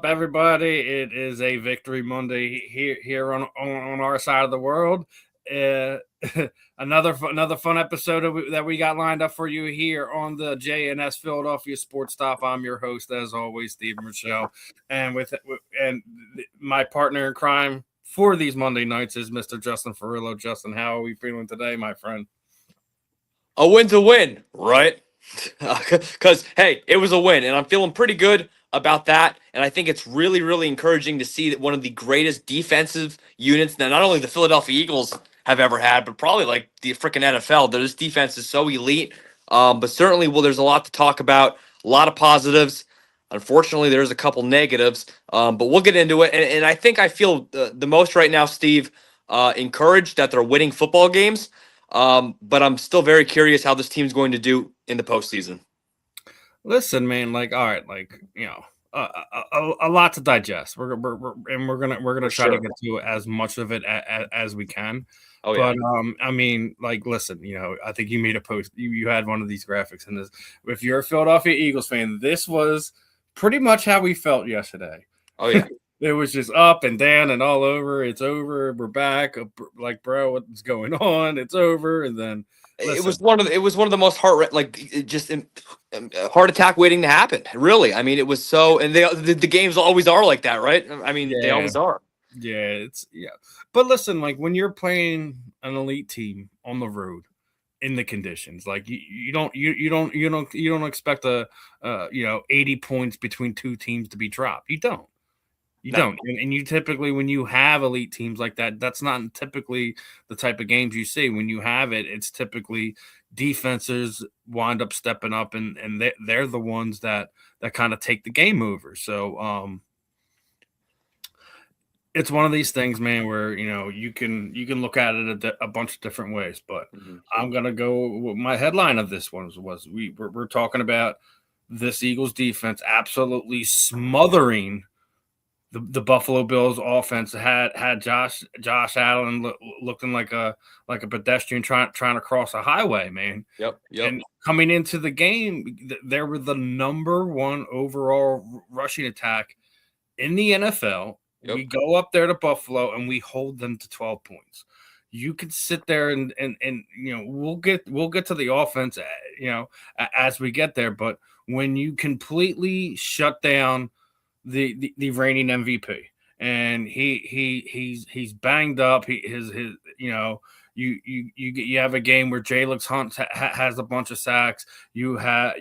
up, everybody? It is a Victory Monday here on our side of the world. Uh, another fun episode that we got lined up for you here on the JNS Philadelphia Sports Stop. I'm your host, as always, Stephen Rychel, and my partner in crime for these Monday nights is Mr. Justin Fiorillio. Justin, how are we feeling today, my friend? A win's a win, right? Because, hey, it was a win, and I'm feeling pretty good about that. And I think it's really, really encouraging to see that one of the greatest defensive units that not only the Philadelphia Eagles have ever had, but probably like the freaking NFL. This defense is so elite. But certainly, well, there's a lot to talk about, a lot of positives. Unfortunately, there's a couple negatives, but we'll get into it. And I think I feel the most right now, Steve, encouraged that they're winning football games. But I'm still very curious how this team's going to do in the postseason. Listen, man, all right, a lot to digest. We're gonna try to get to as much of it as we can. Oh, yeah. But I mean, listen, I think you made a post. You had one of these graphics, and this. If you're a Philadelphia Eagles fan, this was pretty much how we felt yesterday. Oh, yeah. It was just up and down and all over. It's over. We're back. Like, bro, what's going on? It's over. And then listen. It was one of the most heart attack waiting to happen. Really, I mean, it was so. And the games always are like that, right? I mean, They always are. Yeah, But listen, when you're playing an elite team on the road in the conditions, you don't expect 80 points between two teams to be dropped. You don't. You don't. And you typically, when you have elite teams like that, that's not typically the type of games you see. When you have it, it's typically defenses wind up stepping up, and they're the ones that kind of take the game over. So it's one of these things, man, where you can look at it a bunch of different ways. But I'm gonna go. My headline of this one was we're talking about this Eagles defense absolutely smothering the Buffalo Bills offense. Had Josh Allen looking like a pedestrian trying to cross a highway, man. Yep. And coming into the game, they were the number one overall rushing attack in the NFL. Yep. We go up there to Buffalo and we hold them to 12 points. You could sit there and we'll get to the offense, as we get there. But when you completely shut down the reigning MVP, and he's banged up. You have a game where Jalen Hunt has a bunch of sacks. You have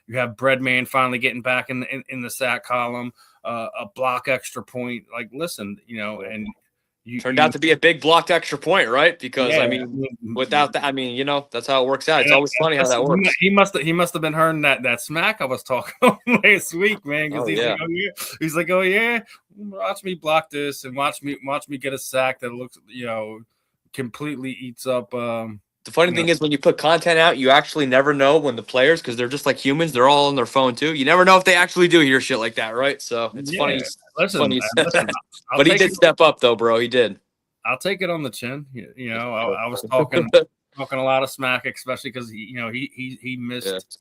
Breadman finally getting back in the sack column, a block extra point. Listen, and turned out to be a big blocked extra point, right? Because without that, that's how it works out. It's always funny how that works. He must have been hearing that smack I was talking last week, man. Because he's like, oh yeah, watch me block this and watch me get a sack that looks, completely eats up. The funny thing is, when you put content out, you actually never know when the players, because they're just like humans, they're all on their phone too. You never know if they actually do hear shit like that, right? So it's funny. Listen, but he did step up, though, bro. He did. I'll take it on the chin. I was talking a lot of smack, especially because he missed.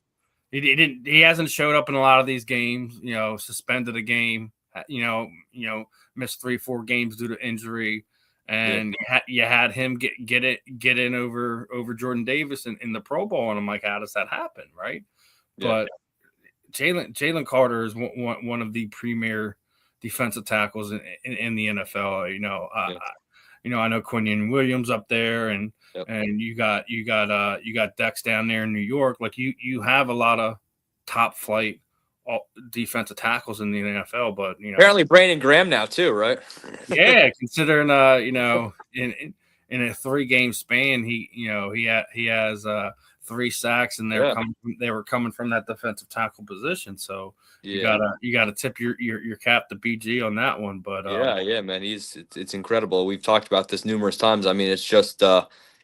Yeah. He hasn't showed up in a lot of these games. Suspended a game. Missed 3-4 games due to injury. And you had him get in over Jordan Davis in the Pro Bowl, and I'm like, how does that happen, right? Yeah. But Jalen Carter is one of the premier defensive tackles in the NFL. I know Quinion Williams up there, and you got Dex down there in New York. You have a lot of top flight defensive tackles in the NFL, but apparently Brandon Graham now too, right? Yeah, considering in a 3-game span, he has 3 sacks, and they were coming from that defensive tackle position. So you gotta tip your cap to BG on that one. But man, it's incredible. We've talked about this numerous times. I mean, it's just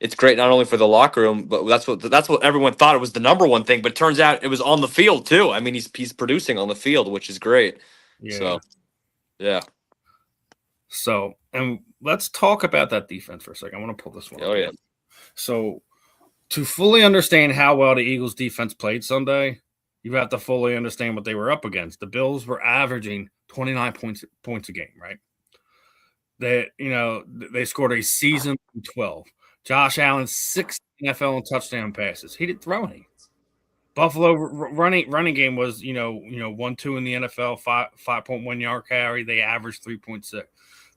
it's great not only for the locker room, but that's what everyone thought it was the number one thing. But it turns out it was on the field too. I mean, he's producing on the field, which is great. Yeah. So, yeah. So, and let's talk about that defense for a second. I want to pull this one. Oh, yeah. So, to fully understand how well the Eagles defense played Sunday, you have to fully understand what they were up against. The Bills were averaging 29 points a game, right? They scored a season 12. Josh Allen 6 NFL and touchdown passes. He didn't throw any. Buffalo running game was 1-2 in the NFL, 5.1 yard carry. They averaged 3.6.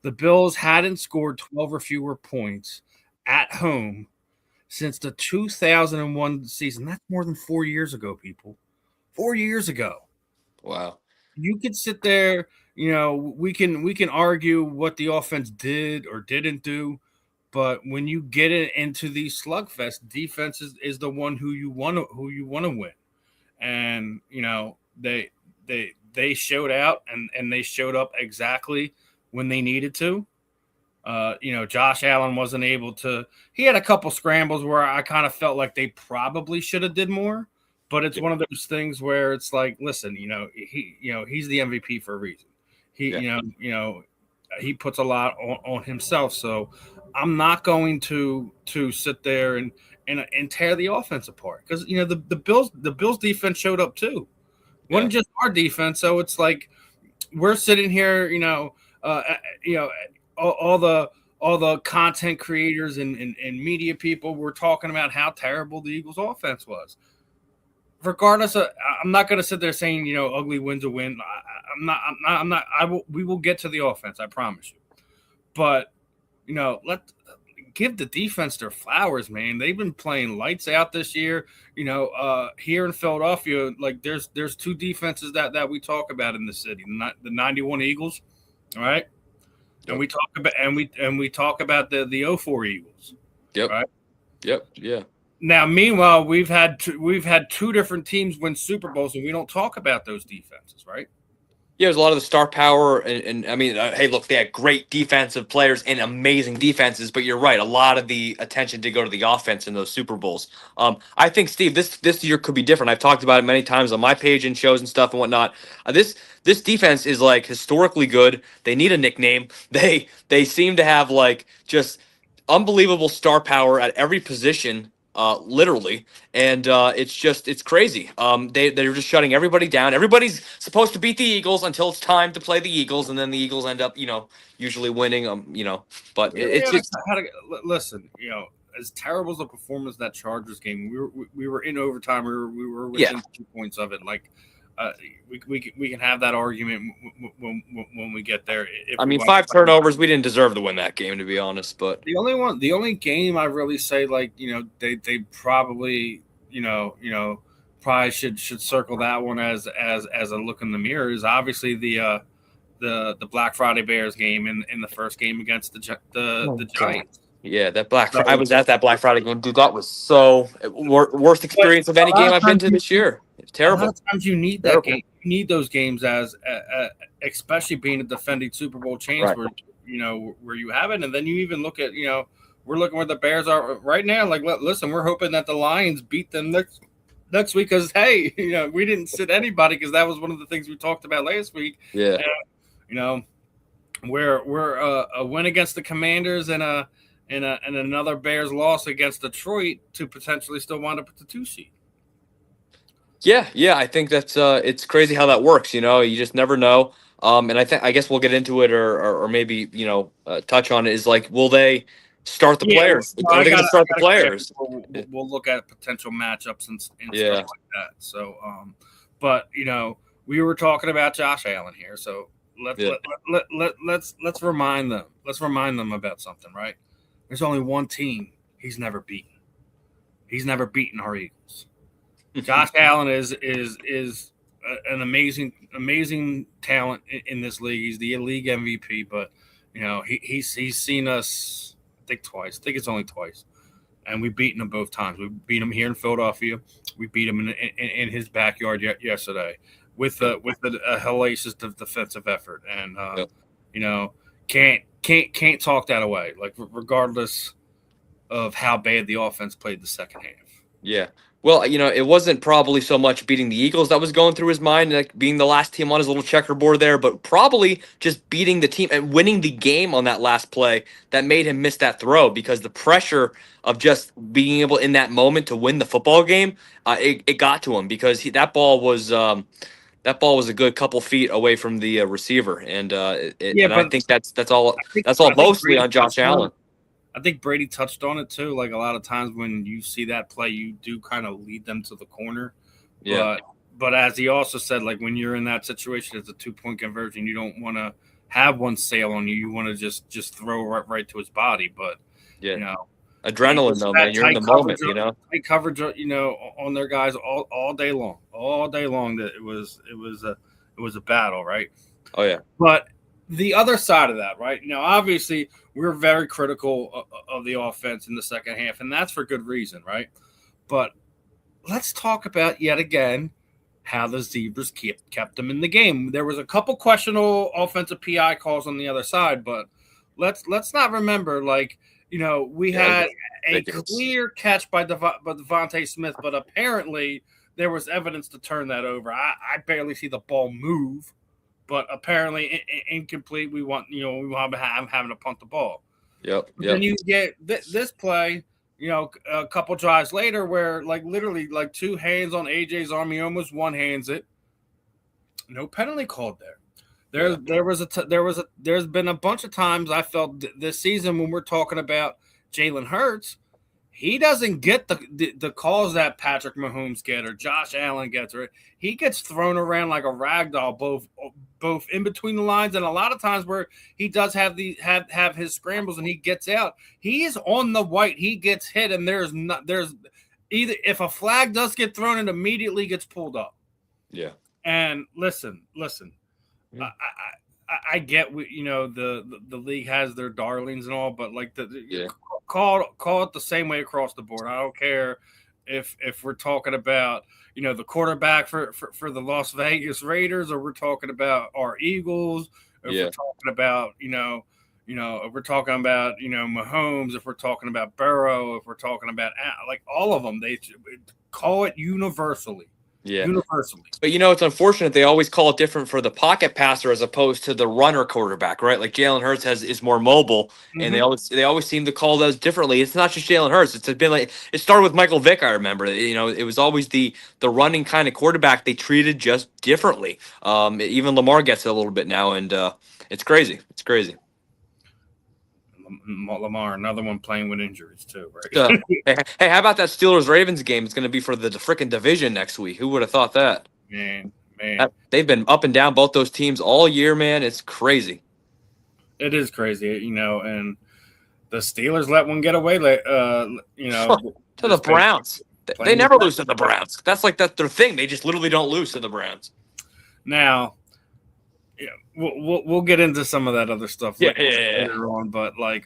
The Bills hadn't scored 12 or fewer points at home since the 2001 season. That's more than 4 years ago, people. 4 years ago. Wow. You could sit there, we can argue what the offense did or didn't do, but when you get it into these slugfest, defense is the one who you want to win. And they showed out and they showed up exactly when they needed to. Josh Allen wasn't able to. He had a couple scrambles where I kind of felt like they probably should have did more. But it's one of those things where it's like, listen, he's the MVP for a reason. He puts a lot on himself. So I'm not going to sit there and tear the offense apart, because the Bills defense showed up too. It wasn't just our defense. So it's like we're sitting here, all the content creators and media people were talking about how terrible the Eagles offense was. Regardless of, I'm not going to sit there saying, ugly win's a win. We will get to the offense, I promise you. But, let's give the defense their flowers, man. They've been playing lights out this year. Here in Philadelphia, like there's two defenses that we talk about in the city. The 91 Eagles, all right? Yep. And we talk about the 04 Eagles. Yep. Right? Yep. Yeah. Now, meanwhile, we've had two different teams win Super Bowls, and we don't talk about those defenses, right? Yeah, there's a lot of the star power, and I mean, hey, look, they had great defensive players and amazing defenses, but you're right, a lot of the attention did go to the offense in those Super Bowls. I think, Steve, this year could be different. I've talked about it many times on my page and shows and stuff and whatnot. This defense is like historically good. They need a nickname. They seem to have like just unbelievable star power at every position. Literally, and it's crazy. They're just shutting everybody down. Everybody's supposed to beat the Eagles until it's time to play the Eagles, and then the Eagles end up, usually winning. But it's just listen. As terrible as the performance of that Chargers game, we were in overtime. We were within 2 points of it. Like, we can have that argument when we get there. I mean, 5 turnovers. We didn't deserve to win that game, to be honest. But the only game I really say, like, they probably probably should circle that one as a look in the mirror is obviously the Black Friday Bears game in the first game against the Giants. Yeah, I was at that Black Friday game, dude. That was so worst experience of any game I've been to this year. It's terrible. A lot of times you need that game. You need those games as especially being a defending Super Bowl champs, right, where you have it, and then you even look at we're looking where the Bears are right now. Like, listen, we're hoping that the Lions beat them next week, because hey, we didn't sit anybody, because that was one of the things we talked about last week. Yeah, we're a win against the Commanders and another Bears loss against Detroit to potentially still wind up at the 2 seed. Yeah, I think that's it's crazy how that works. You just never know. And I guess we'll get into it or maybe touch on it. Is like, will they start the players? Are they going to start the players? We'll look at potential matchups and stuff like that. So, but we were talking about Josh Allen here, so let's remind them. Let's remind them about something, right? There's only one team he's never beaten. He's never beaten our Eagles. Josh Allen is an amazing talent in this league. He's the league MVP, but he's seen us, I think, twice. I think it's only twice, and we've beaten him both times. We beat him here in Philadelphia. We beat him in his backyard yesterday with a hellacious defensive effort, and can't talk that away. Like, regardless of how bad the offense played the second half. Yeah. Well, it wasn't probably so much beating the Eagles that was going through his mind, like being the last team on his little checkerboard there, but probably just beating the team and winning the game on that last play that made him miss that throw because the pressure of just being able in that moment to win the football game, it got to him because that ball was a good couple feet away from the receiver, and Yeah, and I but think that's all I think mostly Brady on Josh touched on Allen. it. I think Brady touched on it too. Like a lot of times when you see that play, you do kind of lead them to the corner. Yeah, But as he also said, like when you're in that situation, it's a 2 point conversion. You don't want to have one sail on you. You want to just throw right to his body. But yeah. you know, Adrenaline, though, man. You're in the moment, you know. tight coverage, on their guys all day long. That it was a battle, right? Oh yeah, But the other side of that, right? Obviously, we're very critical of the offense in the second half, and that's for good reason, right? But let's talk about yet again how the Zebras kept them in the game. There was a couple questionable offensive PI calls on the other side, but let's not remember, like, we yeah. had a Ridiculous. clear catch by Devontae Smith, but apparently there was evidence to turn that over. I barely see the ball move, but apparently incomplete. We want having to punt the ball. Yep, But then yep. you get this play, a couple drives later where like literally like two hands on AJ's arm, he almost one hands it. No penalty called there. Yeah, There's been a bunch of times I felt this season when we're talking about Jalen Hurts, he doesn't get the calls that Patrick Mahomes get or Josh Allen gets, or he gets thrown around like a rag doll, both in between the lines and a lot of times where he does have his scrambles and he gets out. He is on the white, he gets hit, and there's either if a flag does get thrown, it immediately gets pulled up. yeah. And listen, Yeah. I get the league has their darlings and all, but like Yeah. call it the same way across the board. I don't care if we're talking about the quarterback for the Las Vegas Raiders, or we're talking about our Eagles, or if Yeah. we're talking about if we're talking about Mahomes, if we're talking about Burrow, if we're talking about like all of them, they call it universally. Yeah. Universally. But it's unfortunate they always call it different for the pocket passer as opposed to the runner quarterback, right? Like Jalen Hurts is more mobile, and Mm-hmm. they always seem to call those differently. It's not just Jalen Hurts. It's been like it started with Michael Vick. I remember, it was always the running kind of quarterback they treated just differently. Even Lamar gets it a little bit now, and it's crazy. It's crazy. Lamar, another one playing with injuries too, right? Hey, how about that Steelers Ravens game? It's going to be for the freaking division next week. Who would have thought that? Man. They've been up and down both those teams all year, man. It's crazy. It is crazy, and the Steelers let one get away, To the Browns. They never lose to the Browns. That's their thing. They just literally don't lose to the Browns. Now, we'll get into some of that other stuff later on, but like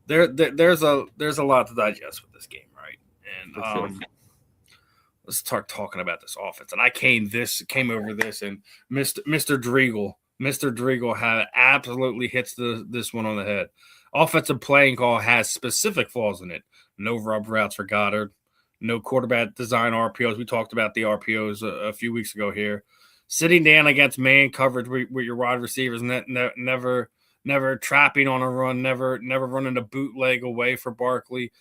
there's a lot to digest with this game, right? And let's start talking about this offense. And I came over this, and Mr. Driegel had absolutely hits this one on the head. Offensive playing call has specific flaws in it. No rub routes for Goddard. No quarterback design RPOs. We talked about the RPOs a few weeks ago here. Sitting down against man coverage with your wide receivers, never trapping on a run, never running a bootleg away for Barkley.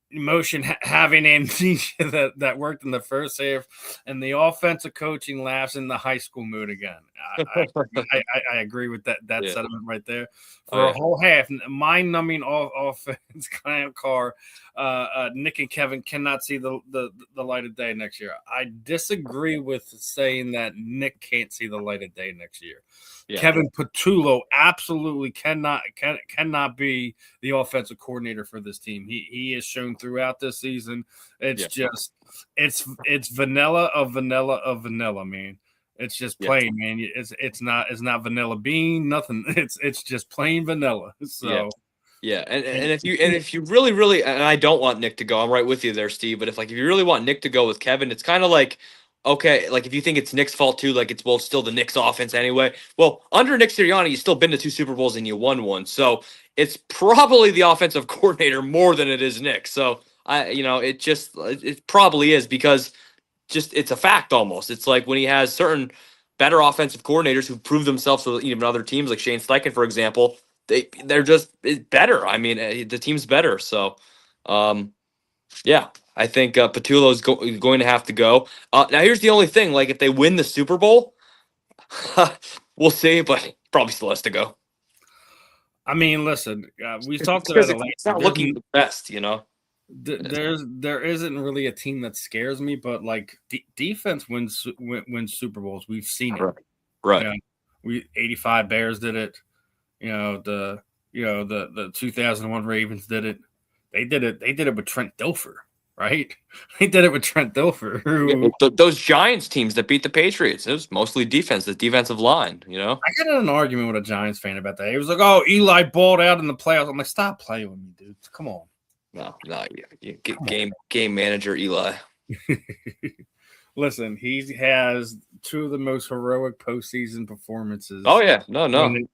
Motion having amnesia that worked in the first half, and the offensive coaching laughs in the high school mood again. I agree with that sentiment right there. For a whole half, mind-numbing offense clown car. Nick and Kevin cannot see the light of day next year. I disagree with saying that Nick can't see the light of day next year. Yeah. Kevin Patullo absolutely cannot be the offensive coordinator for this team. He has shown throughout this season. It's just it's vanilla of vanilla of vanilla, man. It's just plain, man. It's not vanilla bean, nothing. It's just plain vanilla. So yeah, and if you really, and I don't want Nick to go, I'm right with you there, Steve. But if you really want Nick to go with Kevin, it's kind of like, okay, like if you think it's Nick's fault too, like it's still the Knicks offense anyway. Well, under Nick Sirianni, you've still been to 2 Super Bowls and you won one, so it's probably the offensive coordinator more than it is Nick. So It probably is because it's a fact almost. It's like when he has certain better offensive coordinators who prove themselves with even other teams like Shane Steichen, for example, they're just better. I mean, the team's better. So, yeah, I think Patullo is going to have to go. Now, here's the only thing: like if they win the Super Bowl, we'll see, but probably still has to go. I mean, listen, we talked because about it. It's not looking the best, There isn't really a team that scares me, but like defense wins Super Bowls. We've seen it. Right. You know, we 85 Bears did it. The 2001 Ravens did it. They did it with Trent Dilfer, right? They did it with Trent Dilfer. Those Giants teams that beat the Patriots, it was mostly defense, the defensive line. I got in an argument with a Giants fan about that. He was like, "Oh, Eli balled out in the playoffs." I'm like, "Stop playing with me, dude. Come on." No, you get game manager Eli. Listen, he has two of the most heroic postseason performances. Oh yeah, no.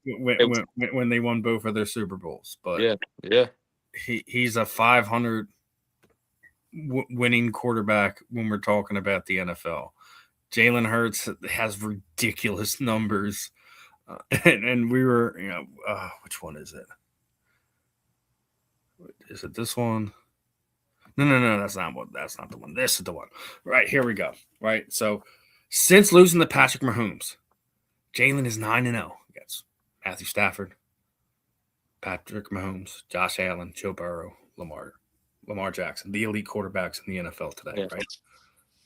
When they won both of their Super Bowls, but yeah, he's a 500 winning quarterback when we're talking about the NFL. Jalen Hurts has ridiculous numbers, and we were, which one is it? Is it this one? No, that's not the one. This is the one. Right, here we go. Right. So since losing to Patrick Mahomes, Jalen is 9-0 against Matthew Stafford, Patrick Mahomes, Josh Allen, Joe Burrow, Lamar Jackson, the elite quarterbacks in the NFL today,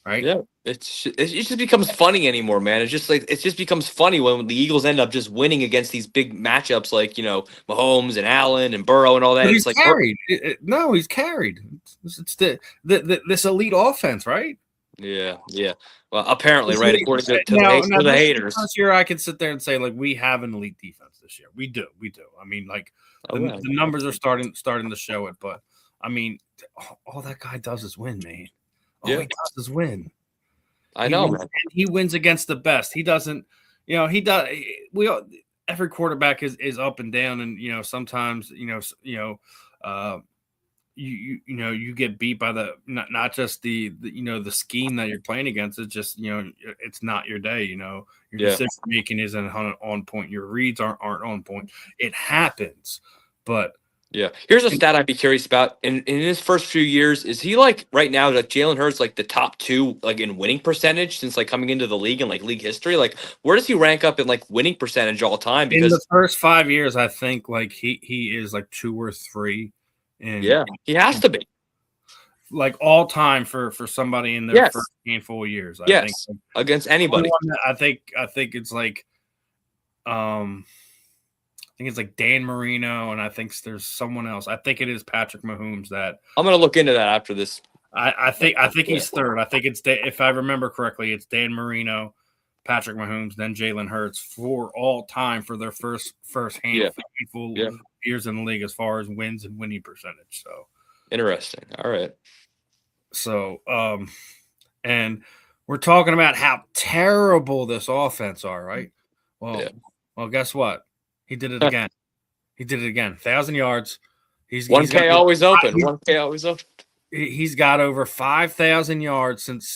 right? Yeah. It just becomes funny anymore, man. It just becomes funny when the Eagles end up just winning against these big matchups like, Mahomes and Allen and Burrow and all that. But he's carried. No, he's carried. It's this elite offense, right? Yeah. Well, apparently, right? According to the haters. This year, I can sit there and say, like, we have an elite defense this year. We do. I mean, like, the numbers are starting to show it. But, I mean, all that guy does is win, man. All he does is win. I know, man. He wins against the best. He doesn't, he does. Every quarterback is up and down, and sometimes you get beat by the not just the the scheme that you're playing against. It's just it's not your day. Your decision making isn't on point. Your reads aren't on point. It happens, but. Yeah. Here's a stat I'd be curious about. In his first few years, is he like right now, like Jalen Hurts, like the top 2, like in winning percentage since like coming into the league and like league history? Like, where does he rank up in like winning percentage all time? Because in the first 5 years, I think like he is like 2 or 3. And he has to be like all time for somebody in their first handful of years. I think against anybody. I think it's like I think it's like Dan Marino, and I think there's someone else. I think it is Patrick Mahomes that I'm going to look into that after this. I think he's third. I think it's if I remember correctly, it's Dan Marino, Patrick Mahomes, then Jalen Hurts for all time for their first handful years in the league as far as wins and winning percentage. So interesting. All right. So and we're talking about how terrible this offense are, right? Well, guess what? He did it again. 1,000 yards. He's 1K always open. 1K always open. He's got over 5,000 yards since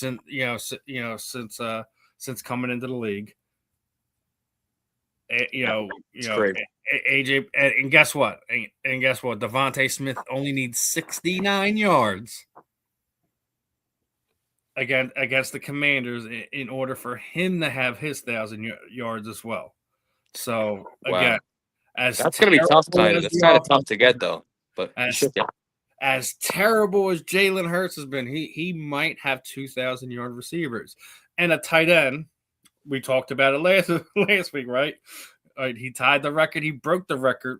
coming into the league. AJ, and guess what? And guess what? Devontae Smith only needs 69 yards against the Commanders in order for him to have his 1,000 yards as well. So again, that's going to be tough. That's kind of tough to get, though. But as terrible as Jalen Hurts has been, he might have 2,000-yard receivers and a tight end. We talked about it last week, right? He tied the record. He broke the record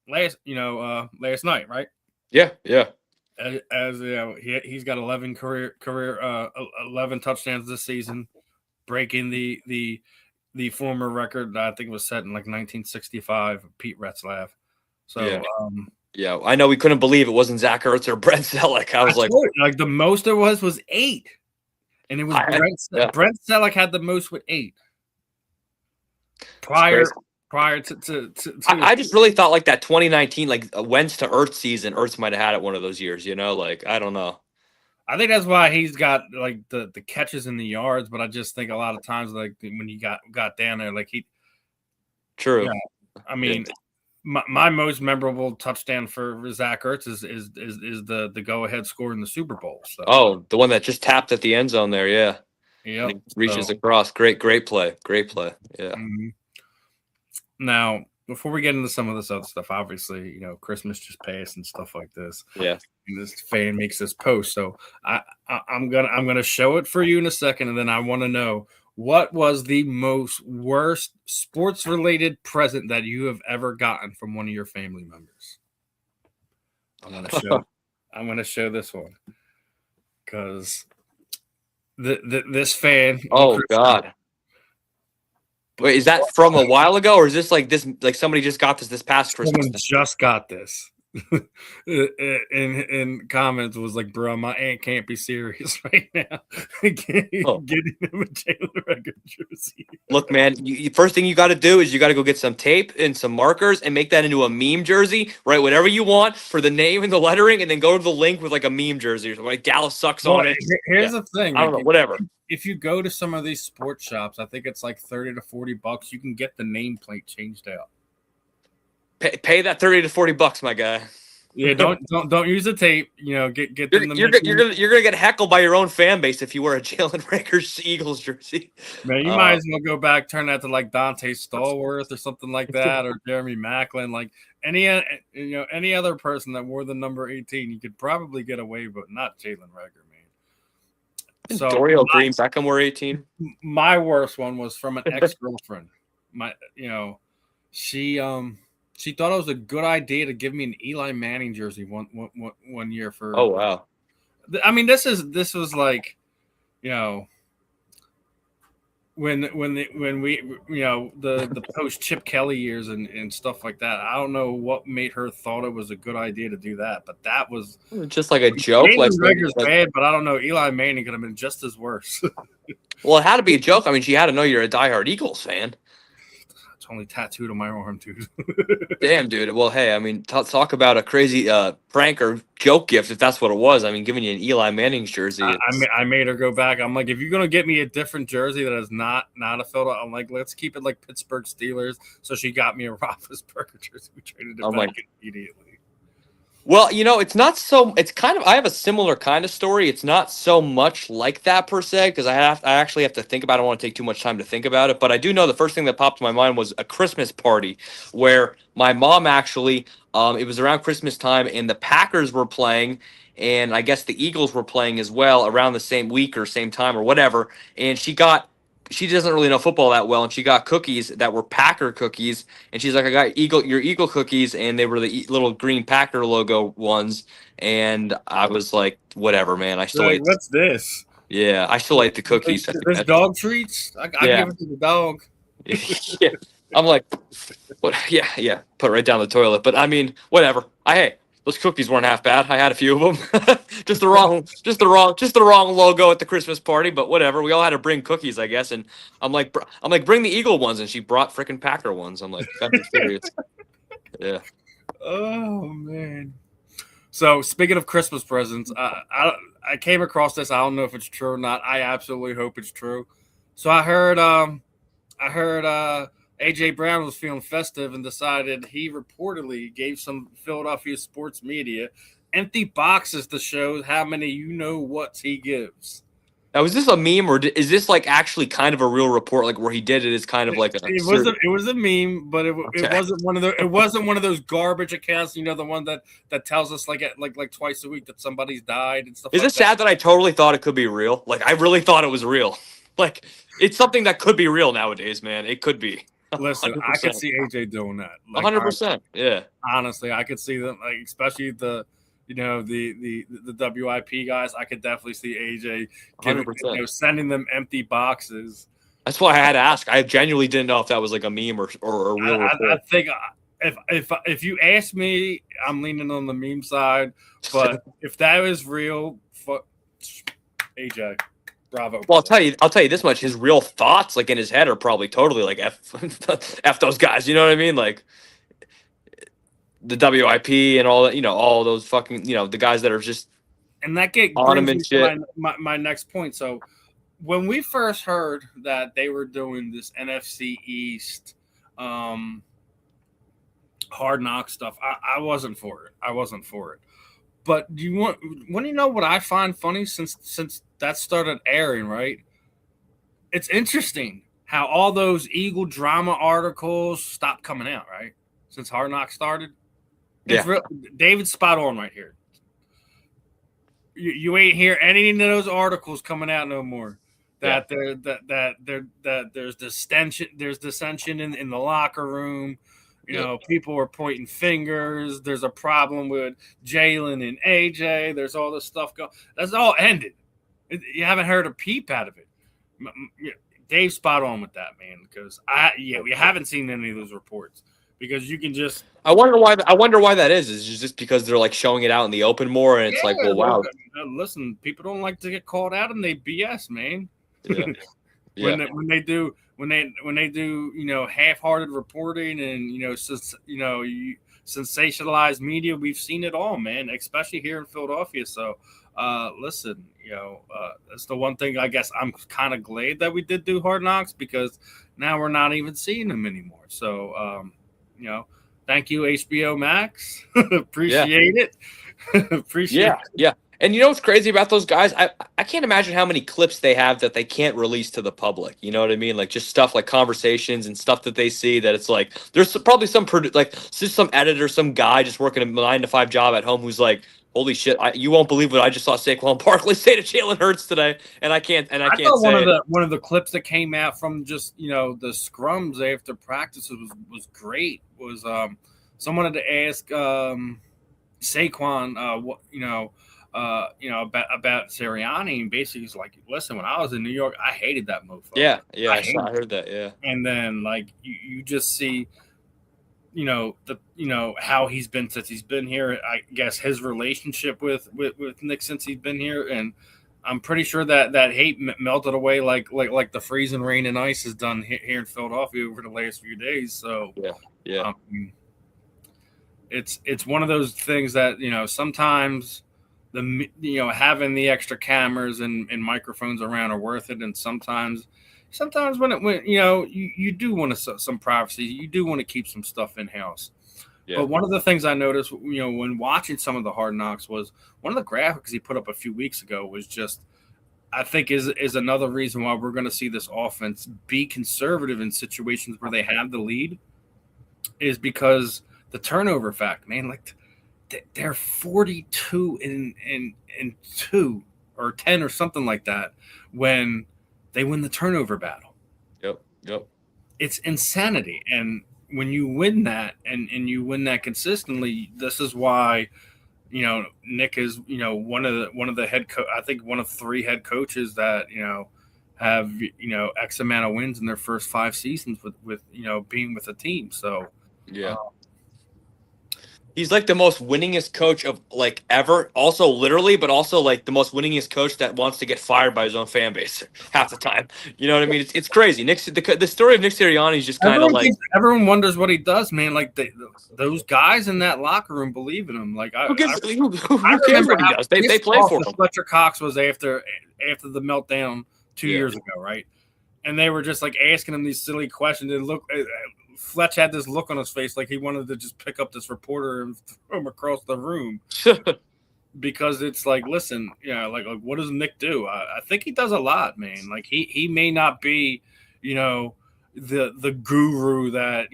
last night, right? Yeah. As he's got 11 career 11 touchdowns this season, breaking the former record that I think was set in like 1965, Pete Retzlaff. So, I know we couldn't believe it wasn't Zach Ertz or Brent Selleck. I was like the most there was 8, and it was Brent Selleck had the most with 8. Prior prior to I just really thought like that 2019 like Wentz to Ertz season. Ertz might have had it one of those years. Like I don't know. I think that's why he's got like the catches in the yards, but I just think a lot of times like when he got down there, like True. Yeah, I mean, my most memorable touchdown for Zach Ertz is the go ahead score in the Super Bowl. So. Oh, the one that just tapped at the end zone there, yeah. Yeah, reaches across. Great play. Yeah. Mm-hmm. Now, before we get into some of this other stuff, obviously, Christmas just passed and stuff like this. Yeah. And this fan makes this post, so I'm gonna show it for you in a second, and then I want to know what was the worst sports related present that you have ever gotten from one of your family members. I'm gonna show this one because this fan. Oh God. Wait, is that from a while ago, or is this like somebody just got this past Christmas? Someone just got this. in comments was like, bro, my aunt can't be serious right now. Getting him a Jalen Reagor jersey. Look, man, first thing you got to do is you got to go get some tape and some markers and make that into a meme jersey, right? Whatever you want for the name and the lettering, and then go to the link with like a meme jersey or something. Like Dallas sucks on it. Here's the thing. I don't know, whatever. If you go to some of these sports shops, I think it's like $30 to $40. You can get the nameplate changed out. Pay that $30 to $40, my guy. Yeah, don't use the tape. Get them. You're gonna get heckled by your own fan base if you wear a Jalen Reagor Eagles jersy. Man, you might as well go back, turn that to like Dante Stallworth or something like that, or Jeremy Maclin. Like any other person that wore the number 18, you could probably get away, but not Jalen Reagor, man. So Dorial Green Beckham wore 18. My worst one was from an ex-girlfriend. She thought it was a good idea to give me an Eli Manning jersey one year for. Oh wow! I mean, this was like, when we the post Chip Kelly years and stuff like that. I don't know what made her thought it was a good idea to do that, but that was just like a joke. Reagor's bad, but I don't know. Eli Manning could have been just as worse. Well, it had to be a joke. I mean, she had to know you're a diehard Eagles fan. Only tattooed on my arm too. Damn, dude. Well, hey, I mean, talk about a crazy prank or joke gift if that's what it was. I mean, giving you an Eli Manning's jersey. I made her go back. I'm like, if you're gonna get me a different jersey that is not a Philadelphia, I'm like, let's keep it like Pittsburgh Steelers. So she got me a Roethlisberger jersey. We traded it back immediately. Well, it's not so. It's kind of. I have a similar kind of story. It's not so much like that per se because I actually have to think about it. I don't want to take too much time to think about it, but I do know the first thing that popped to my mind was a Christmas party where my mom actually. It was around Christmas time, and the Packers were playing, and I guess the Eagles were playing as well around the same week or same time or whatever. And she doesn't really know football that well, and she got cookies that were Packer cookies, and she's like, I got your Eagle cookies, and they were the little green Packer logo ones, and I was like, whatever, man. I still ate. What's this? Yeah, I still ate the cookies. There's dog treats. I give it to the dog. Yeah, I'm like, what? Yeah, put it right down the toilet. But I mean, whatever. Hey. Those cookies weren't half bad. I had a few of them. just the wrong logo at the Christmas party, but whatever. We all had to bring cookies, I guess. And I'm like, bring the Eagle ones, and she brought freaking Packer ones. I'm like, gotta be serious. Yeah. Oh man. So speaking of Christmas presents, I came across this. I don't know if it's true or not. I absolutely hope it's true. So I heard AJ Brown was feeling festive and decided he reportedly gave some Philadelphia sports media empty boxes to show how many what he gives. Now, is this a meme or is this like actually kind of a real report, like where he did it is kind of like it was a meme, but it wasn't one of those garbage accounts, the one that tells us like twice a week that somebody's died and stuff. Is it sad that I totally thought it could be real? Like I really thought it was real. Like it's something that could be real nowadays, man. It could be. Listen, 100%. I could see AJ doing that. 100%. Yeah. Honestly, I could see them, like, especially the WIP guys. I could definitely see AJ sending them empty boxes. That's why I had to ask. I genuinely didn't know if that was like a meme or a real report. I think if you ask me, I'm leaning on the meme side. But if that is real, AJ, Bravo. Well, I'll tell you this much: his real thoughts, like in his head, are probably totally like f those guys. You know what I mean? Like the WIP and all that. All those fucking the guys that are just And that brings me to my next point. So when we first heard that they were doing this NFC East hard knock stuff, I wasn't for it. But do you want to know what I find funny since that started airing, right? It's interesting how all those Eagle drama articles stopped coming out, right? Since Hard Knock started. It's real. David's spot on right here. You ain't hear any of those articles coming out no more. That there's dissension in the locker room. You know, people are pointing fingers. There's a problem with Jalen and AJ. There's all this stuff going. That's all ended. You haven't heard a peep out of it. Dave's spot on with that, man. Because we haven't seen any of those reports. Because you can just. I wonder why that is. Is just because they're like showing it out in the open more, and it's like, well, wow. Listen, people don't like to get called out, and they BS, man. Yeah. When they do half-hearted reporting and sensationalized media, we've seen it all, man. Especially here in Philadelphia. So, listen, that's the one thing I guess I'm kind of glad that we did do Hard Knocks, because now we're not even seeing them anymore. So, thank you, HBO Max. Appreciate it. Appreciate it. Yeah. And you know what's crazy about those guys? I can't imagine how many clips they have that they can't release to the public. You know what I mean? Like just stuff like conversations and stuff that they see that it's like there's probably some editor, some guy just working a 9-to-5 job at home who's like, holy shit! You won't believe what I just saw Saquon Barkley say to Jalen Hurts today, and I can't say one of the clips that came out from just the scrums after practice was great. Was someone had to ask Saquon about Sirianni, and basically he's like, listen, when I was in New York, I hated that mofo. Yeah, I heard that. Yeah, and then like you just see. How he's been since he's been here. I guess his relationship with Nick since he's been here, and I'm pretty sure that hate melted away like the freezing rain and ice has done here in Philadelphia over the last few days. So yeah. It's one of those things that sometimes having the extra cameras and microphones around are worth it, and sometimes when you do want some privacy, you do want to keep some stuff in house. Yeah. But one of the things I noticed, when watching some of the Hard Knocks, was one of the graphics he put up a few weeks ago was just, I think is another reason why we're going to see this offense be conservative in situations where they have the lead, is because the turnover fact, man. Like they're 42 in 2 or 10 or something like that when they win the turnover battle. Yep. It's insanity. And when you win that and you win that consistently, this is why, Nick is, one of the head I think one of 3 head coaches that, have, X amount of wins in their first 5 seasons with being with a team. So, he's like the most winningest coach of like ever. Also, literally, but also like the most winningest coach that wants to get fired by his own fan base half the time. You know what I mean? It's crazy. The story of Nick Sirianni is just kind of like everyone wonders what he does, man. Like those guys in that locker room believe in him. Like who cares what he does? They play for him. Fletcher Cox was after the meltdown 2 years ago, right? And they were just like asking him these silly questions. And look. Fletch had this look on his face like he wanted to just pick up this reporter and throw him across the room. Because it's like, listen, like what does Nick do? I think he does a lot, man. Like he may not be, the guru that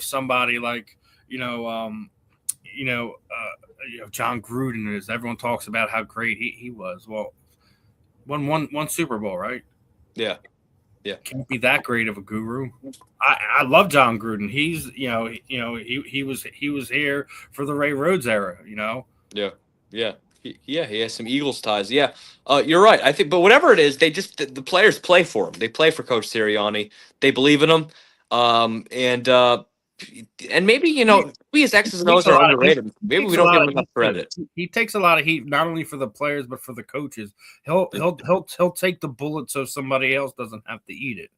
somebody like John Gruden is. Everyone talks about how great he was. Well, one Super Bowl, right? Yeah. Can't be that great of a guru. I love John Gruden. He's he was here for the Ray Rhodes era. Yeah. He has some Eagles ties. Yeah, you're right. I think, but whatever it is, the players play for him. They play for Coach Sirianni. They believe in him. And and maybe maybe his X's and O's are underrated. Maybe we don't give him enough credit. He takes a lot of heat, not only for the players but for the coaches. He'll take the bullet so somebody else doesn't have to eat it,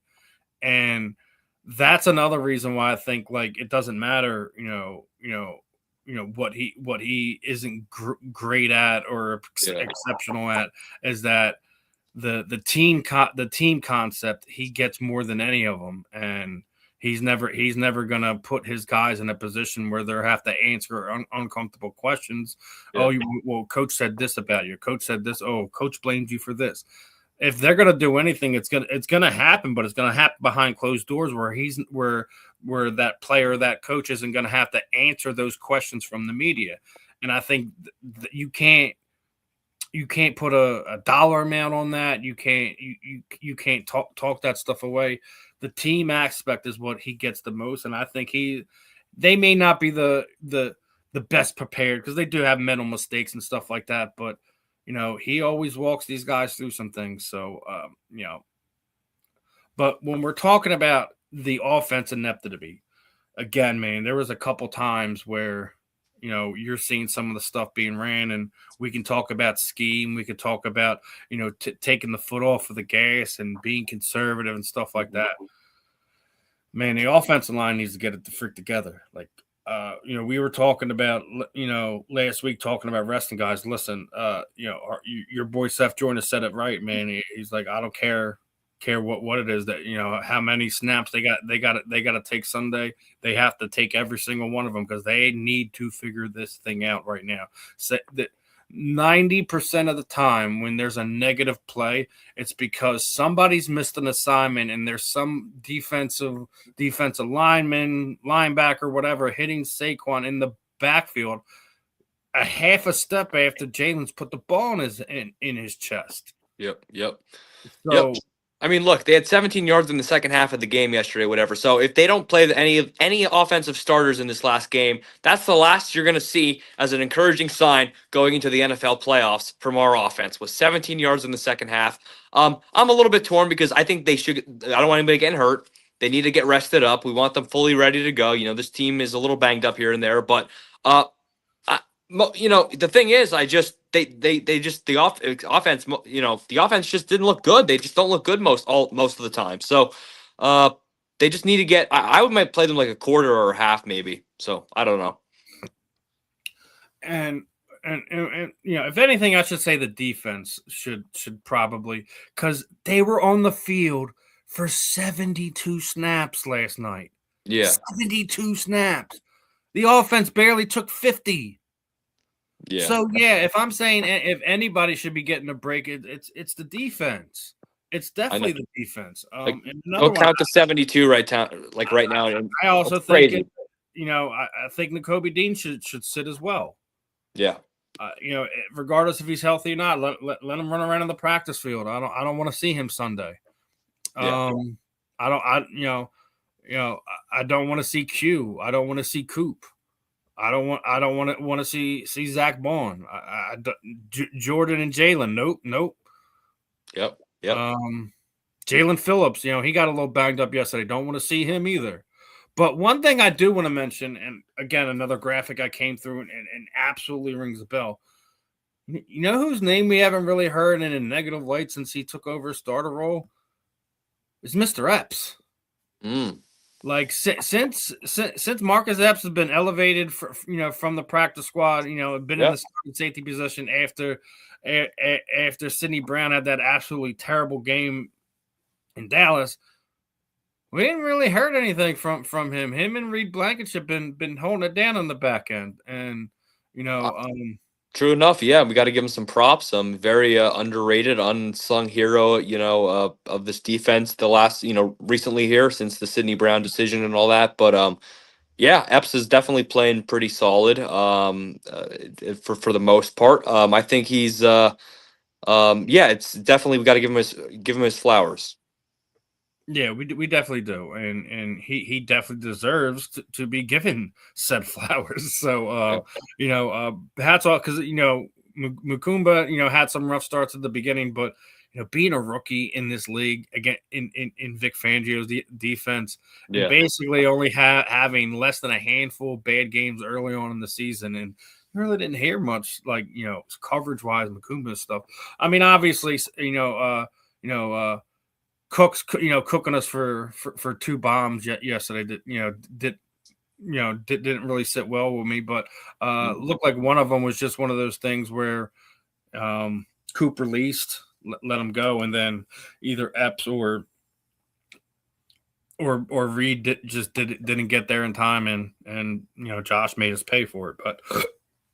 and that's another reason why I think like it doesn't matter, what he isn't great at or exceptional at, is that the team concept he gets more than any of them, and he's never gonna put his guys in a position where they have to answer uncomfortable questions. Yeah. Well, coach said this about you. Coach said this. Oh, coach blamed you for this. If they're gonna do anything, it's gonna happen, but it's gonna happen behind closed doors where that player, that coach isn't gonna have to answer those questions from the media. And I think you can't put a dollar amount on that. You can't talk that stuff away. The team aspect is what he gets the most, and I think they may not be the best prepared because they do have mental mistakes and stuff like that, but he always walks these guys through some things. So but when we're talking about the offense ineptity, again, man, there was a couple times where you're seeing some of the stuff being ran, and we can talk about scheme. We could talk about, taking the foot off of the gas and being conservative and stuff like that. Man, the offensive line needs to get it to freak together. Like, we were talking about, last week talking about resting guys. Listen, your boy Seth Jordan said it right, man. He's like, I don't care what it is that how many snaps they got to take Sunday. They have to take every single one of them because they need to figure this thing out right now. So that 90% of the time when there's a negative play, it's because somebody's missed an assignment and there's some defensive lineman, linebacker, whatever, hitting Saquon in the backfield a half a step after Jalen's put the ball in his chest. Yep. So. Yep. I mean, look, they had 17 yards in the second half of the game yesterday, whatever. So if they don't play any offensive starters in this last game, that's the last you're going to see as an encouraging sign going into the NFL playoffs from our offense, with 17 yards in the second half. I'm a little bit torn because I think they should. I don't want anybody getting hurt. They need to get rested up. We want them fully ready to go. This team is a little banged up here and there, but the thing is, the offense, the offense just didn't look good. They just don't look good most of the time. So, they just need to get. I might play them like a quarter or a half, maybe. So I don't know. And if anything, I should say the defense should probably, because they were on the field for 72 snaps last night. Yeah, 72 snaps. The offense barely took 50. Yeah. So if I'm saying if anybody should be getting a break, it's the defense. It's definitely the defense. Go count to 72 right now. I also think I think Nakobe Dean should sit as well. Yeah. Regardless if he's healthy or not, let him run around in the practice field. I don't want to see him Sunday. Yeah. I don't want to see Q. I don't want to see Coop. I don't want to see Zach Bond. Jordan and Jalen. Nope. Yep. Jalen Phillips, he got a little banged up yesterday. Don't want to see him either. But one thing I do want to mention, and again, another graphic I came through and absolutely rings a bell. You know whose name we haven't really heard in a negative light since he took over a starter role? Is Mr. Epps. Like since Marcus Epps has been elevated from the practice squad, been in the safety position after Sidney Brown had that absolutely terrible game in Dallas. We didn't really heard anything from him. Him and Reed Blankenship been holding it down on the back end, and true enough, yeah, we got to give him some props. Very underrated, unsung hero, of this defense. The last, recently here since the Sidney Brown decision and all that. But Epps is definitely playing pretty solid. For the most part, I think he's it's definitely, we got to give him his flowers. Yeah, we definitely do, and he definitely deserves to be given said flowers. So hats off, because Mukumba had some rough starts at the beginning, but being a rookie in this league again in Vic Fangio's defense, and Yeah. basically only having less than a handful of bad games early on in the season, and really didn't hear much like coverage wise Makumba stuff. I mean, obviously, Cook's cooking us for 2 bombs yesterday. Didn't really sit well with me, but looked like one of them was just one of those things where Coop released, let him go, and then either Epps or Reed didn't get there in time, and Josh made us pay for it. But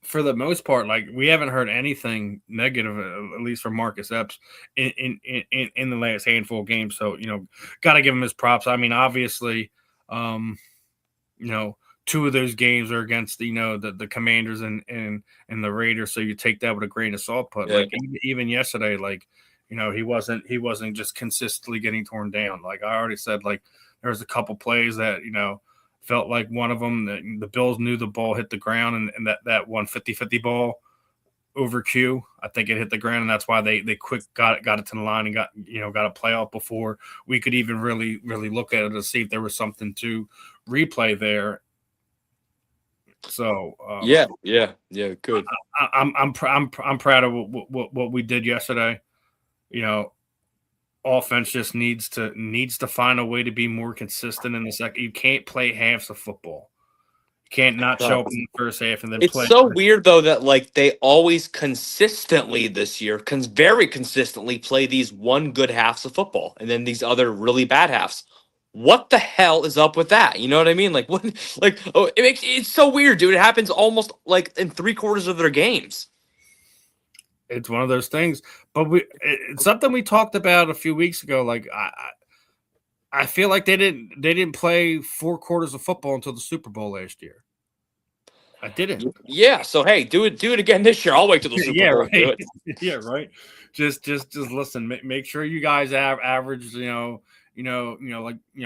for the most part, like, we haven't heard anything negative, at least from Marcus Epps in the last handful of games. So got to give him his props. I mean, obviously, 2 of those games are against the Commanders and the Raiders, so you take that with a grain of salt. But like even yesterday, like he wasn't just consistently getting torn down. Like I already said, like there was a couple plays that felt like one of them that the Bills knew the ball hit the ground, and that 50-50 ball over Q, I think it hit the ground, and that's why they quick got it to the line and got a playoff before we could even really look at it to see if there was something to replay there. So yeah, good. I'm proud of what we did yesterday. Offense just needs to find a way to be more consistent in the second. You can't play halves of football. You can't not show up in the first half and then play. It's so weird though that like they always consistently this year very consistently play these one good halves of football and then these other really bad halves. What the hell is up with that? You know what I mean? Like what? Like it's so weird, dude. It happens almost like in 3/4 of their games. It's one of those things, but it's something we talked about a few weeks ago. Like I feel like they didn't play 4 quarters of football until the Super Bowl last year. I didn't. Yeah. So hey, do it again this year. I'll wait till the Super Bowl. Right. Do it. Yeah, right. Just listen. Make sure you guys average.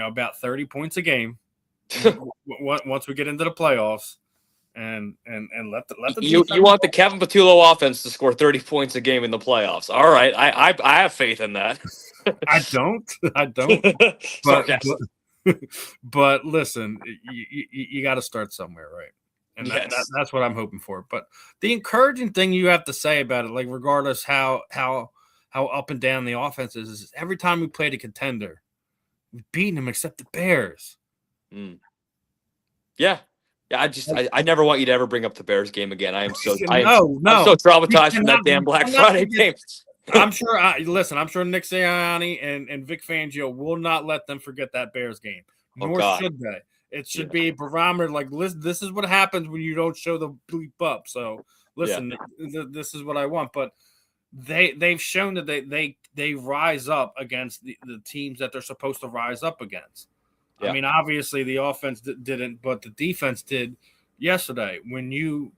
About 30 points a game. Once we get into the playoffs. And let the you want the Kevin Patullo offense to score 30 points a game in the playoffs. All right, I have faith in that. I don't. But listen, you got to start somewhere, right? And that's what I'm hoping for. But the encouraging thing you have to say about it, like regardless how up and down the offense is every time we played a contender, we've beaten them except the Bears. Yeah. Yeah, I never want you to ever bring up the Bears game again. I'm so no. I'm so traumatized from that damn Black Friday game. I'm sure. I'm sure Nick Sirianni and Vic Fangio will not let them forget that Bears game. Nor should they. It should be a barometer. Like, listen, this is what happens when you don't show the bleep up. So, listen, this is what I want. But they've shown that they rise up against the teams that they're supposed to rise up against. Yeah. I mean, obviously the offense didn't, but the defense did yesterday. When you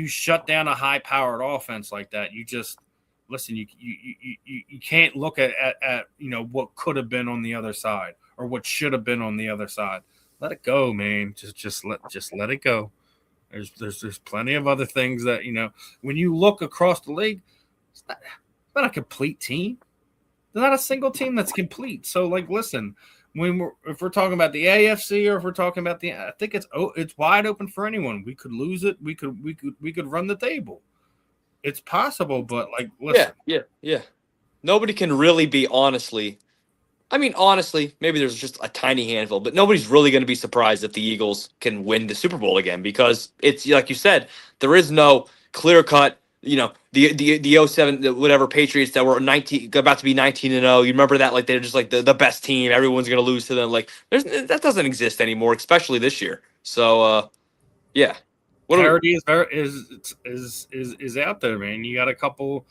shut down a high-powered offense like that, you just listen. You can't look at what could have been on the other side or what should have been on the other side. Let it go, man. Just let it go. There's plenty of other things that when you look across the league, it's not a complete team. There's not a single team that's complete. So, like, listen. If we're talking about the AFC or if we're talking about I think it's wide open for anyone. We could lose it. We could run the table. It's possible, but like, listen. Yeah. Nobody can really be honestly. I mean, honestly, maybe there's just a tiny handful, but nobody's really going to be surprised if the Eagles can win the Super Bowl again because it's like you said, there is no clear cut. The 07 whatever Patriots that were about to be 19-0. You remember that? Like they're just like the best team. Everyone's gonna lose to them. Like that doesn't exist anymore, especially this year. So yeah. Parity is out there, man. You got a couple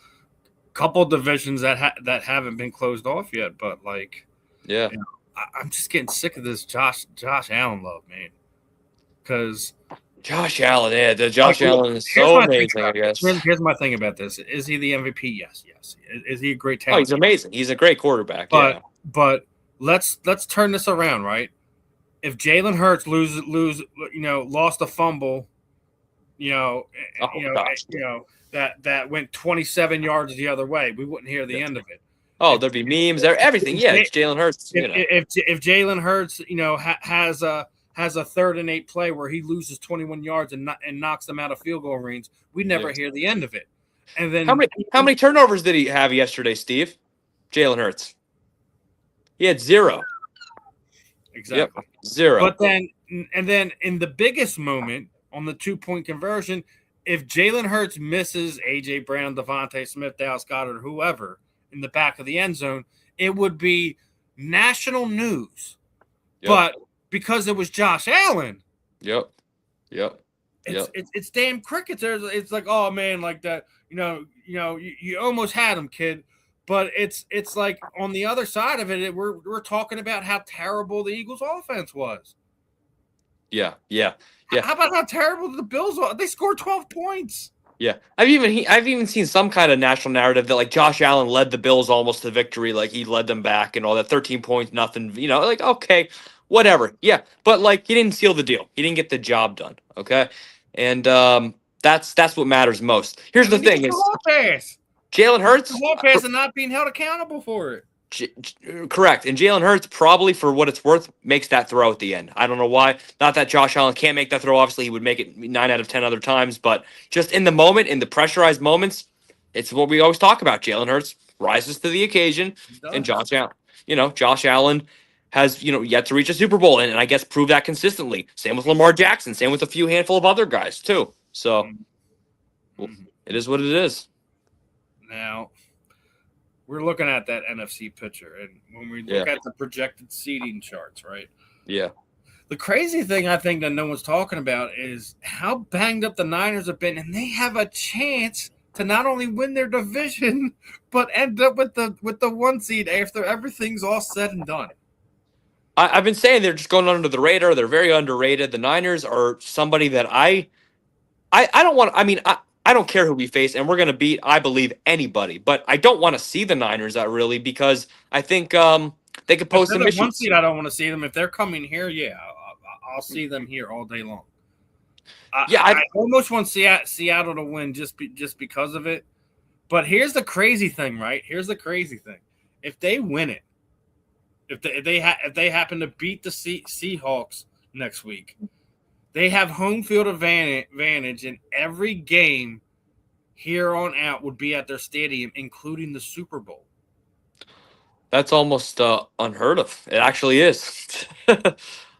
divisions that haven't been closed off yet, but like I'm just getting sick of this Josh Allen love, man. Because Josh Allen, Allen is so amazing, I guess. Here's my thing about this. Is he the MVP? Yes. Is he a great talent? Oh, he's amazing. He's a great quarterback. But let's turn this around, right? If Jalen Hurts lost a fumble, that went 27 yards the other way, we wouldn't hear the end of it. Oh, there'd be memes there, everything. Yeah, it's Jalen Hurts. If Jalen Hurts, has a 3rd and 8 play where he loses 21 yards and knocks them out of field goal range, we never hear the end of it. And then how many turnovers did he have yesterday, Steve? Jalen Hurts. He had 0. Exactly. Yep, 0. But then in the biggest moment on the 2-point conversion, if Jalen Hurts misses A.J. Brown, Devontae Smith, Dallas Goedert, whoever in the back of the end zone, it would be national news. Yep. But because it was Josh Allen, it's damn crickets. It's like, oh man, like that. You almost had him, kid. But it's like on the other side of it, we're talking about how terrible the Eagles' offense was. Yeah. How about how terrible the Bills are? They scored 12 points. Yeah, I've even seen some kind of national narrative that like Josh Allen led the Bills almost to victory, like he led them back and all that. 13 points, nothing. Like okay, whatever. Yeah, but like he didn't seal the deal. He didn't get the job done. Okay, and that's what matters most. Here's the thing: is Jalen Hurts and not being held accountable for it. Correct. And Jalen Hurts probably, for what it's worth, makes that throw at the end. I don't know why. Not that Josh Allen can't make that throw. Obviously, he would make it 9 out of 10 other times. But just in the moment, in the pressurized moments, it's what we always talk about. Jalen Hurts rises to the occasion. And Josh Allen has, yet to reach a Super Bowl and I guess prove that consistently. Same with Lamar Jackson. Same with a few handful of other guys, too. So it is what it is. Now, we're looking at that NFC picture, and when we look at the projected seeding charts, right? Yeah. The crazy thing I think that no one's talking about is how banged up the Niners have been, and they have a chance to not only win their division, but end up with the 1 seed after everything's all said and done. I've been saying they're just going under the radar. They're very underrated. The Niners are somebody that I don't want. I mean, I don't care who we face, and we're going to beat, I believe, anybody. But I don't want to see the Niners out really because I think they could pose some issues. 1 seed, I don't want to see them. If they're coming here, I'll see them here all day long. I almost want Seattle to win just because of it. But here's the crazy thing, right? Here's the crazy thing. If they win it, if they happen to beat the Seahawks next week, they have home field advantage in every game here on out would be at their stadium, including the Super Bowl. That's almost unheard of. It actually is.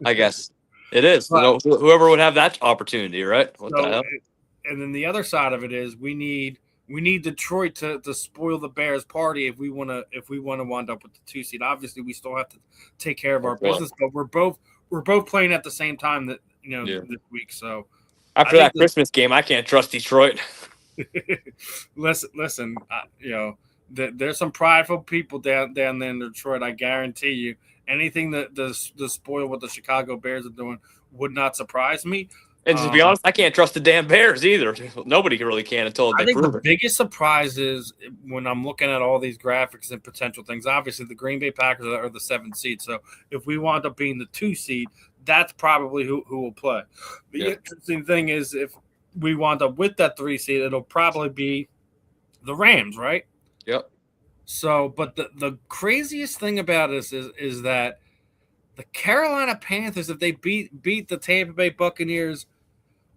I guess it is. But, whoever would have that opportunity, right? What the hell? And then the other side of it is we need Detroit to spoil the Bears party if we want to wind up with the 2 seed. Obviously, we still have to take care of our business, but we're both playing at the same time this week. So after that Christmas game, I can't trust Detroit. Listen, there's some prideful people down there in Detroit. I guarantee you, anything that spoil what the Chicago Bears are doing would not surprise me. And to be honest, I can't trust the damn Bears either. Nobody really can until they prove it. I think the biggest surprise is when I'm looking at all these graphics and potential things. Obviously, the Green Bay Packers are the 7th seed. So if we wind up being the 2 seed, that's probably who will play. The interesting thing is if we wind up with that 3 seed, it'll probably be the Rams, right? Yep. So, but the craziest thing about this is that the Carolina Panthers, if they beat the Tampa Bay Buccaneers,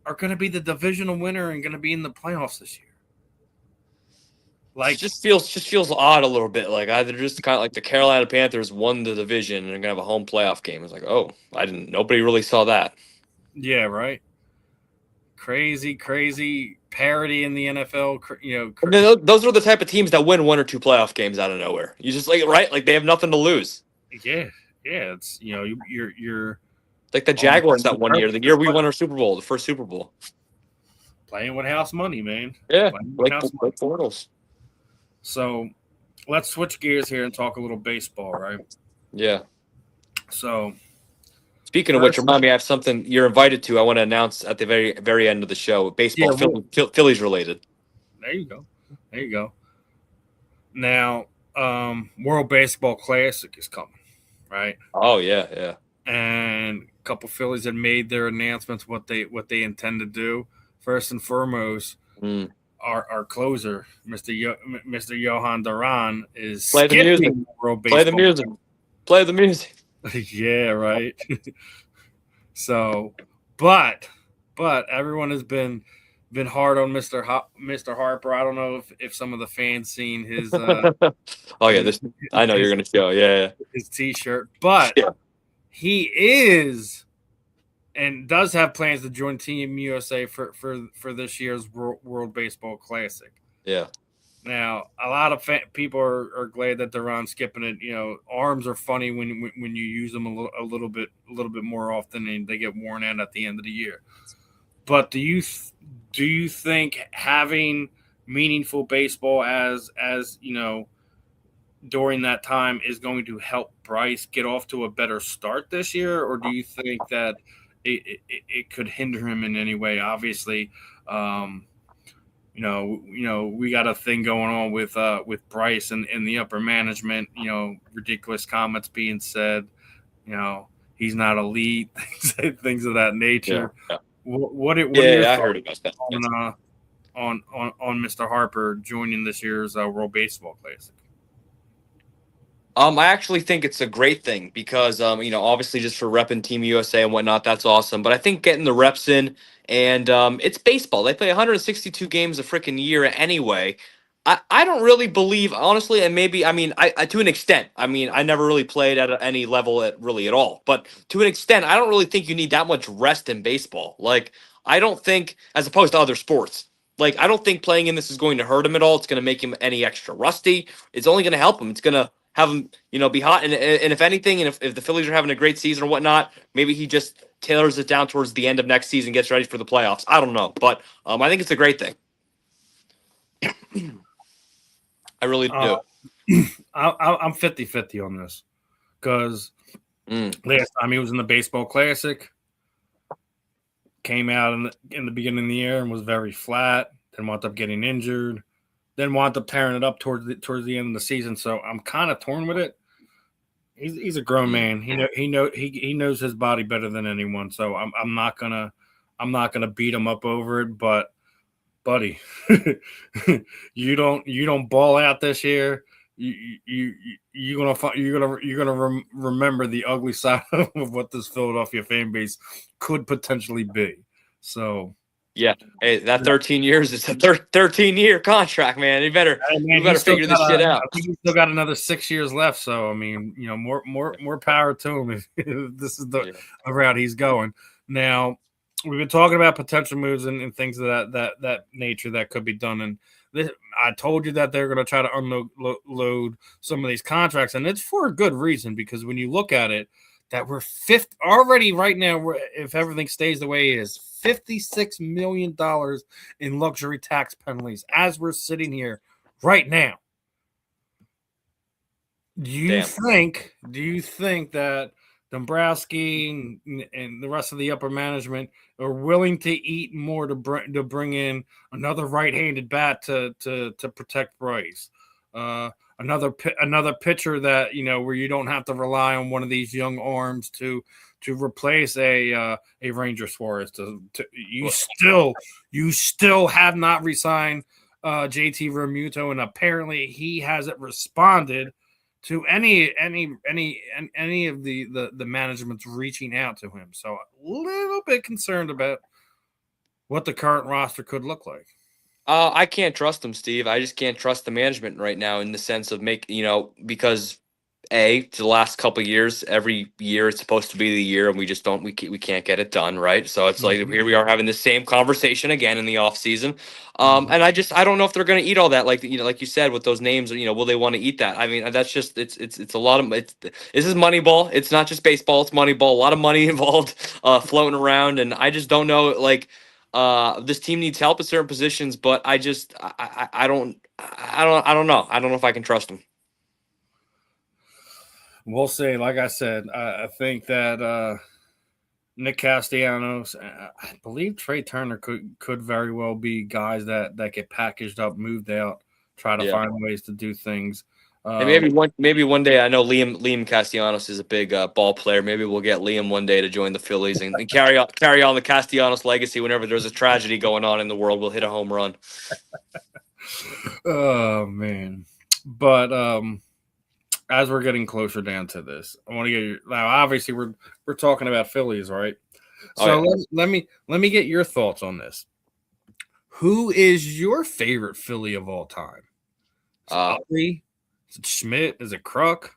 are going to be the divisional winner and going to be in the playoffs this year. Like, it just feels odd a little bit. Like they're just kind of like the Carolina Panthers won the division and they're going to have a home playoff game. It's like, oh, nobody really saw that. Yeah, right. Crazy parity in the NFL. Those are the type of teams that win 1 or 2 playoff games out of nowhere. You just like they have nothing to lose. Yeah. It's you're like the Jaguars that 1 year, the year we won our Super Bowl, the first Super Bowl. Playing with house money, man. Yeah, like Bortles. So let's switch gears here and talk a little baseball, right? Yeah. So speaking of which, remind me, I have something you're invited to. I want to announce at the very, very end of the show. Baseball, Phillies related. There you go. Now, World Baseball Classic is coming, right? Oh yeah. And a couple Phillies had made their announcements what they intend to do. First and foremost, our closer, Mr. Johan Duran, is Play the music. skipping World Play the Baseball. music. Play the music. Yeah, right. So, but everyone has been hard on Mr. Harper. I don't know if some of the fans seen his Oh yeah, this I know you're gonna show. Yeah. his T-shirt, but Yeah. he is and does have plans to join Team USA for this year's World Baseball Classic. Yeah. Now, a lot of people are glad that Duran's skipping it. You know, arms are funny when you use them a little bit more often, and they get worn out at the end of the year. But do you think having meaningful baseball as you know during that time is going to help Bryce get off to a better start this year, or do you think that it could hinder him in any way? Obviously, we got a thing going on with Bryce and the upper management. You know, ridiculous comments being said. You know, he's not elite, things of that nature. Yeah. What are your I thoughts heard about that. on Mr. Harper joining this year's World Baseball Classic? I actually think it's a great thing because, obviously just for repping Team USA and whatnot, that's awesome. But I think getting the reps in and it's baseball. They play 162 games a freaking year anyway. I don't really believe, honestly, and maybe, I to an extent. I never really played at any level at all. But to an extent, I don't really think you need that much rest in baseball. Like, I don't think, as opposed to other sports, like, I don't think playing in this is going to hurt him at all. It's going to make him any extra rusty. It's only going to help him. It's going to have him, be hot. And if anything, and if the Phillies are having a great season or whatnot, maybe he just tailors it down towards the end of next season, gets ready for the playoffs. I don't know. But I think it's a great thing. I really do. I'm 50-50 on this because last time he was in the Baseball Classic, came out in the beginning of the year and was very flat, then wound up getting injured, then wound up tearing it up towards the end of the season. So I'm kind of torn with it. He's a grown man. He knows his body better than anyone. So I'm not gonna beat him up over it. But buddy, you don't ball out this year. You're gonna remember the ugly side of what this Philadelphia fan base could potentially be. So yeah, hey, that 13 years is a 13-year contract, man. You better figure this shit out. I think he's still got another 6 years left. So I mean, more power to him if this is the route he's going. Now, we've been talking about potential moves and things of that nature that could be done. And I told you that they're going to try to unload some of these contracts, and it's for a good reason because when you look at it, that we're fifth already right now. If everything stays the way it is, $56 million in luxury tax penalties as we're sitting here right now. Do you think that Dombrowski and the rest of the upper management are willing to eat more to bring in another right-handed bat to protect Bryce? Another pitcher that where you don't have to rely on one of these young arms to replace a Ranger Suarez. You still have not re-signed JT Realmuto, and apparently he hasn't responded to any of the management's reaching out to him. So a little bit concerned about what the current roster could look like. I can't trust them, Steve. I just can't trust the management right now in the sense of because the last couple of years, every year it's supposed to be the year, and we just don't, we can't get it done, right? So it's like here we are having the same conversation again in the off season, and I don't know if they're going to eat all that, like you said with those names, will they want to eat that? I mean, that's just it's a lot of this is Moneyball. It's not just baseball; it's Moneyball. A lot of money involved, floating around, and I just don't know. This team needs help at certain positions, but I don't know. I don't know if I can trust them. We'll see. Like I said, I think that Nick Castellanos, I believe Trey Turner could very well be guys that get packaged up, moved out, try to find ways to do things. And maybe one day, I know Liam Castellanos is a big ball player. Maybe we'll get Liam one day to join the Phillies and carry on the Castellanos legacy. Whenever there's a tragedy going on in the world, we'll hit a home run. Oh man. But as we're getting closer down to this, I want to get your now. Obviously, we're talking about Phillies, right? So let me get your thoughts on this. Who is your favorite Philly of all time? Is it Utley? Is it Schmidt? Is it Kruk?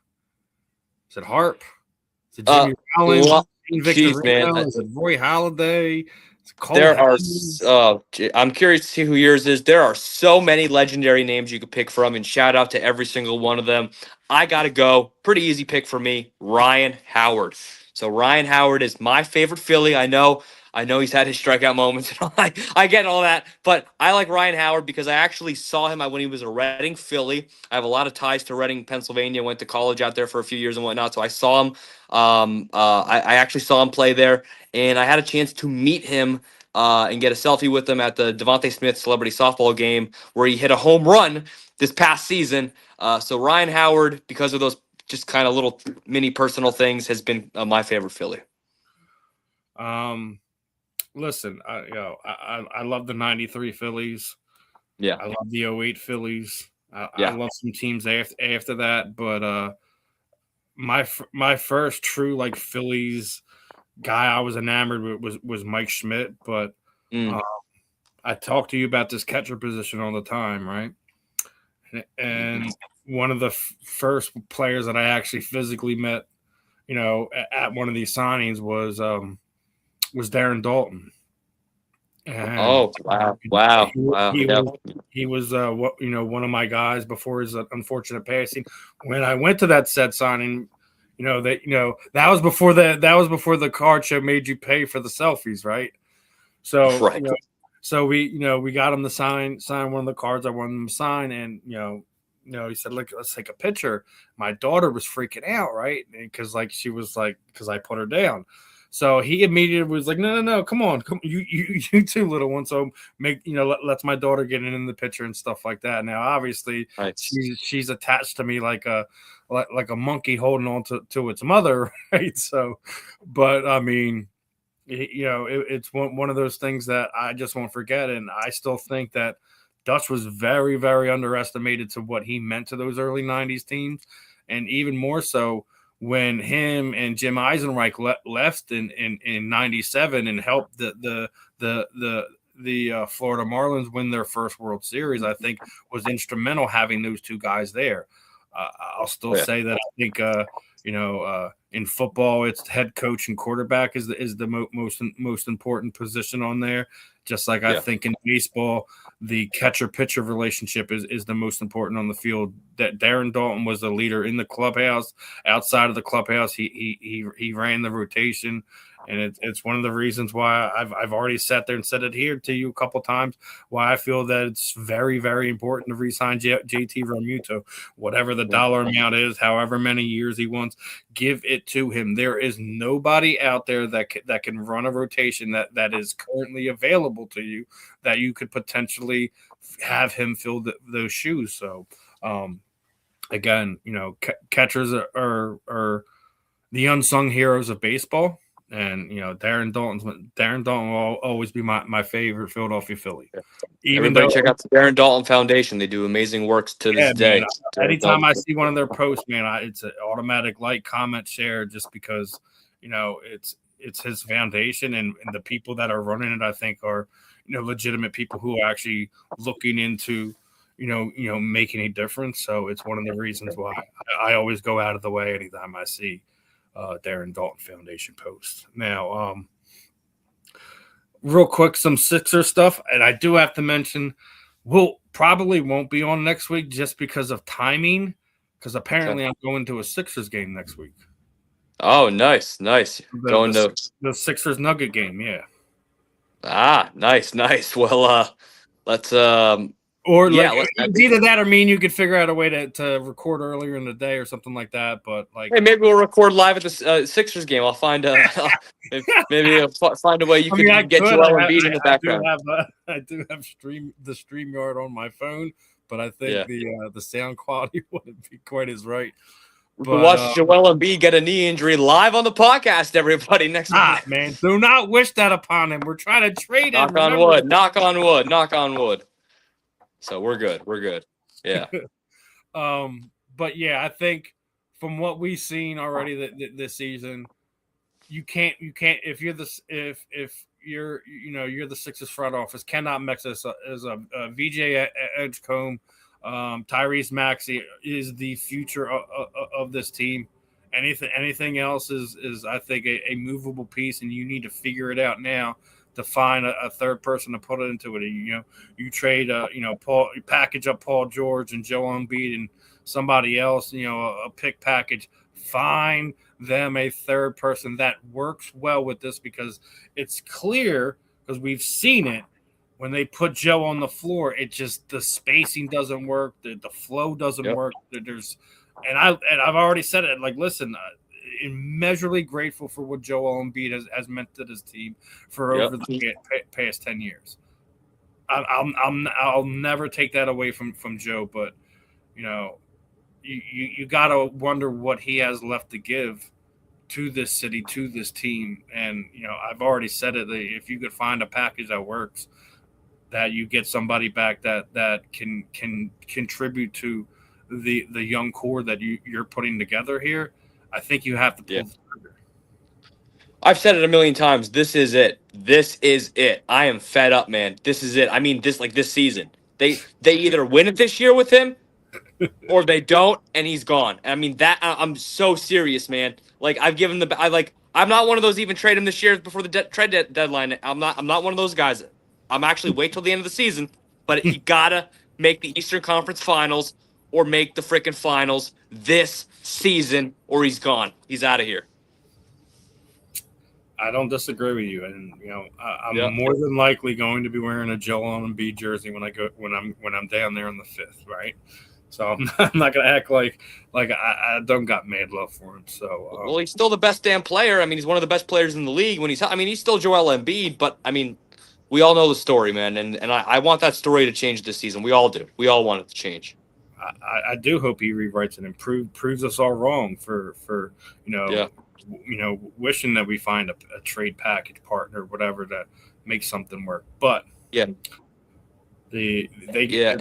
Is it Harp? Is it Jimmy Rollins? Victorino? Is it Roy Halladay? There are. I'm curious to see who yours is. There are so many legendary names you could pick from, and shout out to every single one of them. I gotta go. Pretty easy pick for me. Ryan Howard. So Ryan Howard is my favorite Philly. I know he's had his strikeout moments and all. I get all that, but I like Ryan Howard because I actually saw him when he was a Reading Philly. I have a lot of ties to Reading, Pennsylvania. Went to college out there for a few years and whatnot, so I saw him. I actually saw him play there, and I had a chance to meet him and get a selfie with him at the Devontae Smith celebrity softball game where he hit a home run this past season. So Ryan Howard, because of those just kind of little mini personal things, has been my favorite Philly. Listen, I love the '93 Phillies. Yeah, I love the '08 Phillies. I love some teams after that, but my first true like Phillies guy I was enamored with was Mike Schmidt. But I talk to you about this catcher position all the time, right? And one of the first players that I actually physically met, at one of these signings was Darren Dalton. And wow! He was one of my guys before his unfortunate passing. When I went to that said signing, that was before the card show made you pay for the selfies, right? So right. So we got him to sign one of the cards I wanted him to sign, and he said, "Look, let's take a picture." My daughter was freaking out, right? Because because I put her down. So he immediately was like, "No, come on, you too, little one." So let's my daughter get in the picture and stuff like that. Now, obviously, she's attached to me like a monkey holding on to its mother, right? So, but I mean, it's one of those things that I just won't forget, and I still think that Dutch was very, very underestimated to what he meant to those early '90s teams, and even more so when him and Jim Eisenreich left in '97 and helped the Florida Marlins win their first World Series. I think was instrumental having those two guys there. I'll still say that I think in football, it's head coach and quarterback is the most important position on there. Just like I think in baseball, the catcher-pitcher relationship is the most important on the field. That Darren Dalton was the leader in the clubhouse. Outside of the clubhouse, he ran the rotation, and it's one of the reasons why I've already sat there and said it here to you a couple times. Why I feel that it's very, very important to re-sign JT Realmuto, whatever the dollar amount is, however many years he wants, give it to him. There is nobody out there that can run a rotation that is currently available to you that you could potentially have him fill those shoes. So, again, catchers are the unsung heroes of baseball, and Darren Dalton will always be my favorite Philadelphia Philly. Everybody check out the Darren Dalton Foundation. They do amazing works to this day. Man, anytime I see one of their posts, man, it's an automatic like, comment, share, just because it's his foundation, and the people that are running it, I think, are legitimate people who are actually looking into making a difference. So it's one of the reasons why I always go out of the way anytime I see Darren Dalton Foundation posts. Now, real quick, some Sixers stuff, and I do have to mention we'll probably won't be on next week just because of timing, because apparently I'm going to a Sixers game next week. Oh, nice. The Sixers Nugget game, yeah. Ah, nice. Well, let's it's either that or me and you could figure out a way to record earlier in the day or something like that. But hey, maybe we'll record live at the Sixers game. I'll find maybe I'll find a way you can get Joel Embiid in the background. I do have the StreamYard on my phone, but I think the sound quality wouldn't be quite as right. We can watch Joel Embiid get a knee injury live on the podcast, everybody, next week. Man, do not wish that upon him. We're trying to trade him. Knock on wood. Knock on wood. Knock on wood. So we're good. We're good. Yeah. But yeah, I think from what we've seen already this season, you can't if you're the Sixers front office cannot mix us as a VJ Edgecombe, Tyrese Maxey is the future of this team. Anything else is I think a movable piece, and you need to figure it out now to find a third person to put it into it. You trade Paul, you package up Paul George and Joel Embiid and somebody else, a pick package. Find them a third person that works well with this, because it's clear, because we've seen it, when they put Joe on the floor, it just, the spacing doesn't work, the flow doesn't work. I've already said it. Like, listen, immeasurably grateful for what Joel Embiid has meant to this team for over the past 10 years. I'll never take that away from Joe, but you gotta wonder what he has left to give to this city, to this team. And I've already said it, that if you could find a package that works, that you get somebody back that can contribute to the young core that you're putting together here, I think you have to pull the trigger. I've said it a million times. This is it. This is it. I am fed up, man. This is it. I mean, this season. They either win it this year with him, or they don't, and he's gone. I mean, that I'm so serious, man. Like, I've given I'm not one of those even trade him this year before the trade deadline. I'm not one of those guys. I'm actually wait till the end of the season, but he gotta make the Eastern Conference Finals or make the freaking finals this season, or he's gone. He's out of here. I don't disagree with you, and I'm more than likely going to be wearing a Joel Embiid jersey when I'm down there on the 5th, right? So I'm not gonna act like I don't got mad love for him. So well, he's still the best damn player. I mean, he's one of the best players in the league. He's still Joel Embiid, but I mean, we all know the story, man, and I want that story to change this season. We all do. We all want it to change. I do hope he rewrites and proves us all wrong for wishing that we find a trade package partner, whatever, to make something work. But and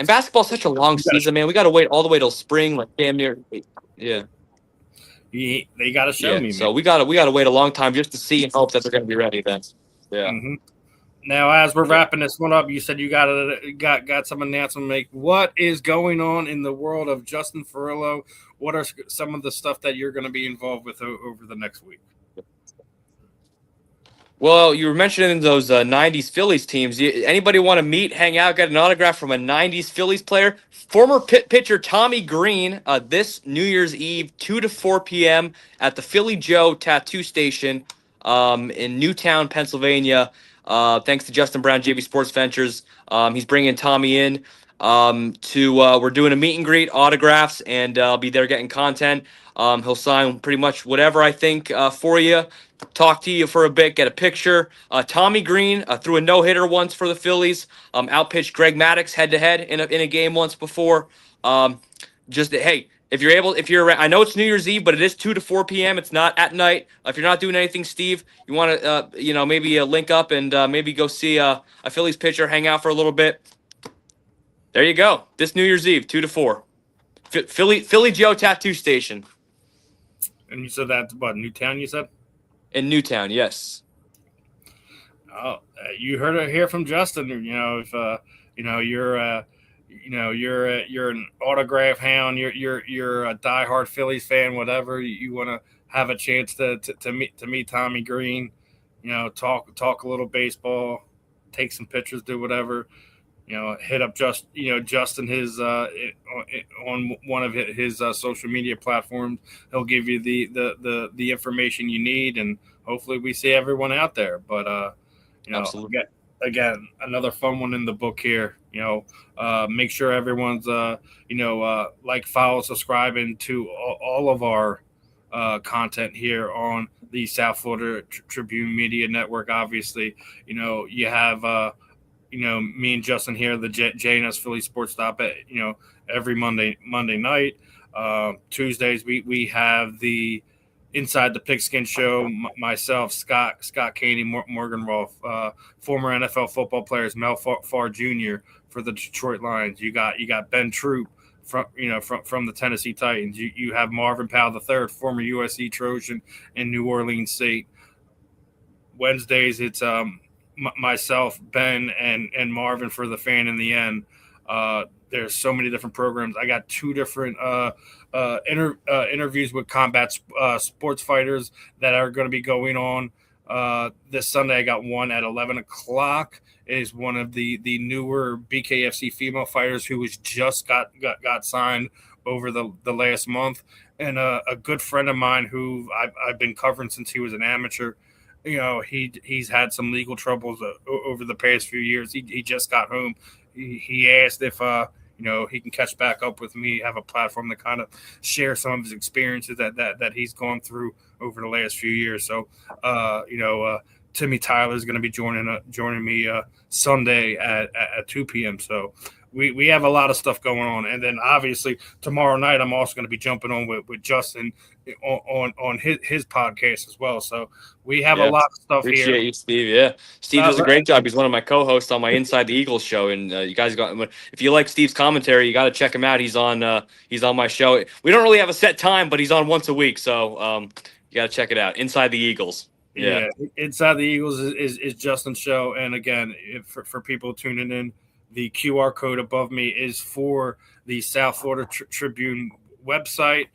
basketball's such a long season, man. We got to wait all the way till spring, like damn near. Yeah. They got to show me. So man. we got to wait a long time just to see and hope that they're going to be ready then. Yeah. Mm-hmm. Now, as we're wrapping this one up, you said you got some announcement to make. What is going on in the world of Justin Fiorillio? What are some of the stuff that you're going to be involved with over the next week? Well, you were mentioning those 90s Phillies teams. Anybody want to meet, hang out, get an autograph from a 90s Phillies player? Former pitcher Tommy Green, this New Year's Eve, 2 to 4 p.m. at the Philly Joe Tattoo Station in Newtown, Pennsylvania. Thanks to Justin Brown, JV Sports Ventures. He's bringing Tommy in we're doing a meet and greet, autographs, and I'll be there getting content. He'll sign pretty much whatever I think for you. Talk to you for a bit, get a picture. Tommy Green threw a no-hitter once for the Phillies. Outpitched Greg Maddux head-to-head in a game once before. Hey, if you're around, I know it's New Year's Eve, but it is 2 to 4 p.m. It's not at night. If you're not doing anything, Steve, you want to, maybe link up and maybe go see a Phillies pitcher, hang out for a little bit. There you go. This New Year's Eve, 2 to 4. Philly Joe Tattoo Station. And you said that's what, Newtown, you said? In Newtown, yes. Oh, you heard it here from Justin. If you're an autograph hound, you're a diehard Phillies fan, whatever. You want to have a chance to meet Tommy Green. Talk a little baseball, take some pictures, do whatever. Hit up Justin his on one of his social media platforms. He'll give you the information you need, and hopefully we see everyone out there. But absolutely. Again, another fun one in the book here. Make sure everyone's like, follow, subscribing to all of our content here on the South Florida Tribune Media Network. Obviously, you have me and Justin here, the JNS Philly Sports Stop at every Monday night. Tuesdays we have the Inside the Pigskin Show. Myself, Scott Caney, Morgan Rolfe, former NFL football players, Mel Farr Jr. for the Detroit Lions. You got Ben Troop from the Tennessee Titans. You have Marvin Powell III, former USC Trojan and New Orleans State. Wednesdays it's myself, Ben, and Marvin for the Fan in the End. There's so many different programs. I got 2 different interviews with combat sports fighters that are going to be going on this Sunday. I got one at 11 o'clock. It is one of the newer BKFC female fighters who was just got signed over the last month, and a good friend of mine who I've been covering since he was an amateur. He's had some legal troubles over the past few years. He just got home. He asked if he can catch back up with me, have a platform to kind of share some of his experiences that he's gone through over the last few years. So, Timmy Tyler is going to be joining me Sunday at 2 p.m. So we have a lot of stuff going on. And then obviously tomorrow night, I'm also going to be jumping on with Justin on his podcast as well. So we have a lot of stuff Appreciate here. You, Steve. Yeah, Steve does a great job. He's one of my co-hosts on my Inside the Eagles show, and you guys if you like Steve's commentary, you got to check him out. He's on my show. We don't really have a set time, but he's on once a week, so you got to check it out. Inside the Eagles. Yeah. Inside the Eagles is Justin's show, and again, for people tuning in, the QR code above me is for the South Florida Tribune website.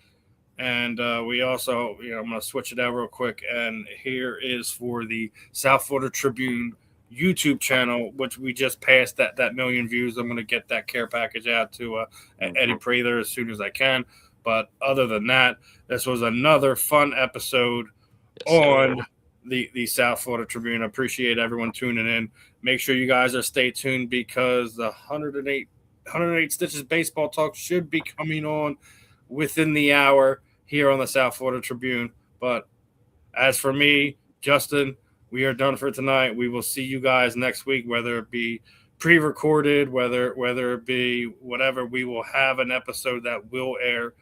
And we also, I'm going to switch it out real quick. And here is for the South Florida Tribune YouTube channel, which we just passed that million views. I'm going to get that care package out to Eddie Prather as soon as I can. But other than that, this was another fun episode on the South Florida Tribune. I appreciate everyone tuning in. Make sure you guys are stay tuned because the 108 Stitches Baseball Talk should be coming on within the hour here on the South Florida Tribune. But as for me, Justin, we are done for tonight. We will see you guys next week, whether it be pre-recorded, whether it be whatever. We will have an episode that will air,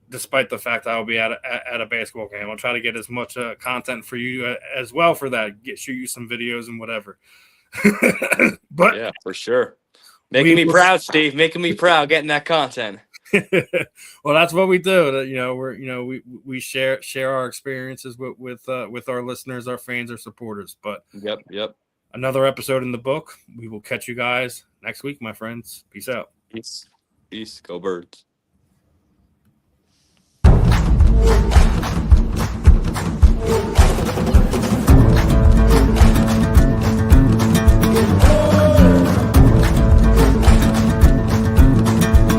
despite the fact I will be at a basketball game. I'll try to get as much content for you as well for that. Shoot you some videos and whatever. But yeah, for sure. Making me proud, Steve. Making me proud getting that content. Well, that's what we do. We share our experiences with our listeners, our fans, our supporters. But yep. Another episode in the book. We will catch you guys next week, my friends. Peace out. Peace. Go Birds.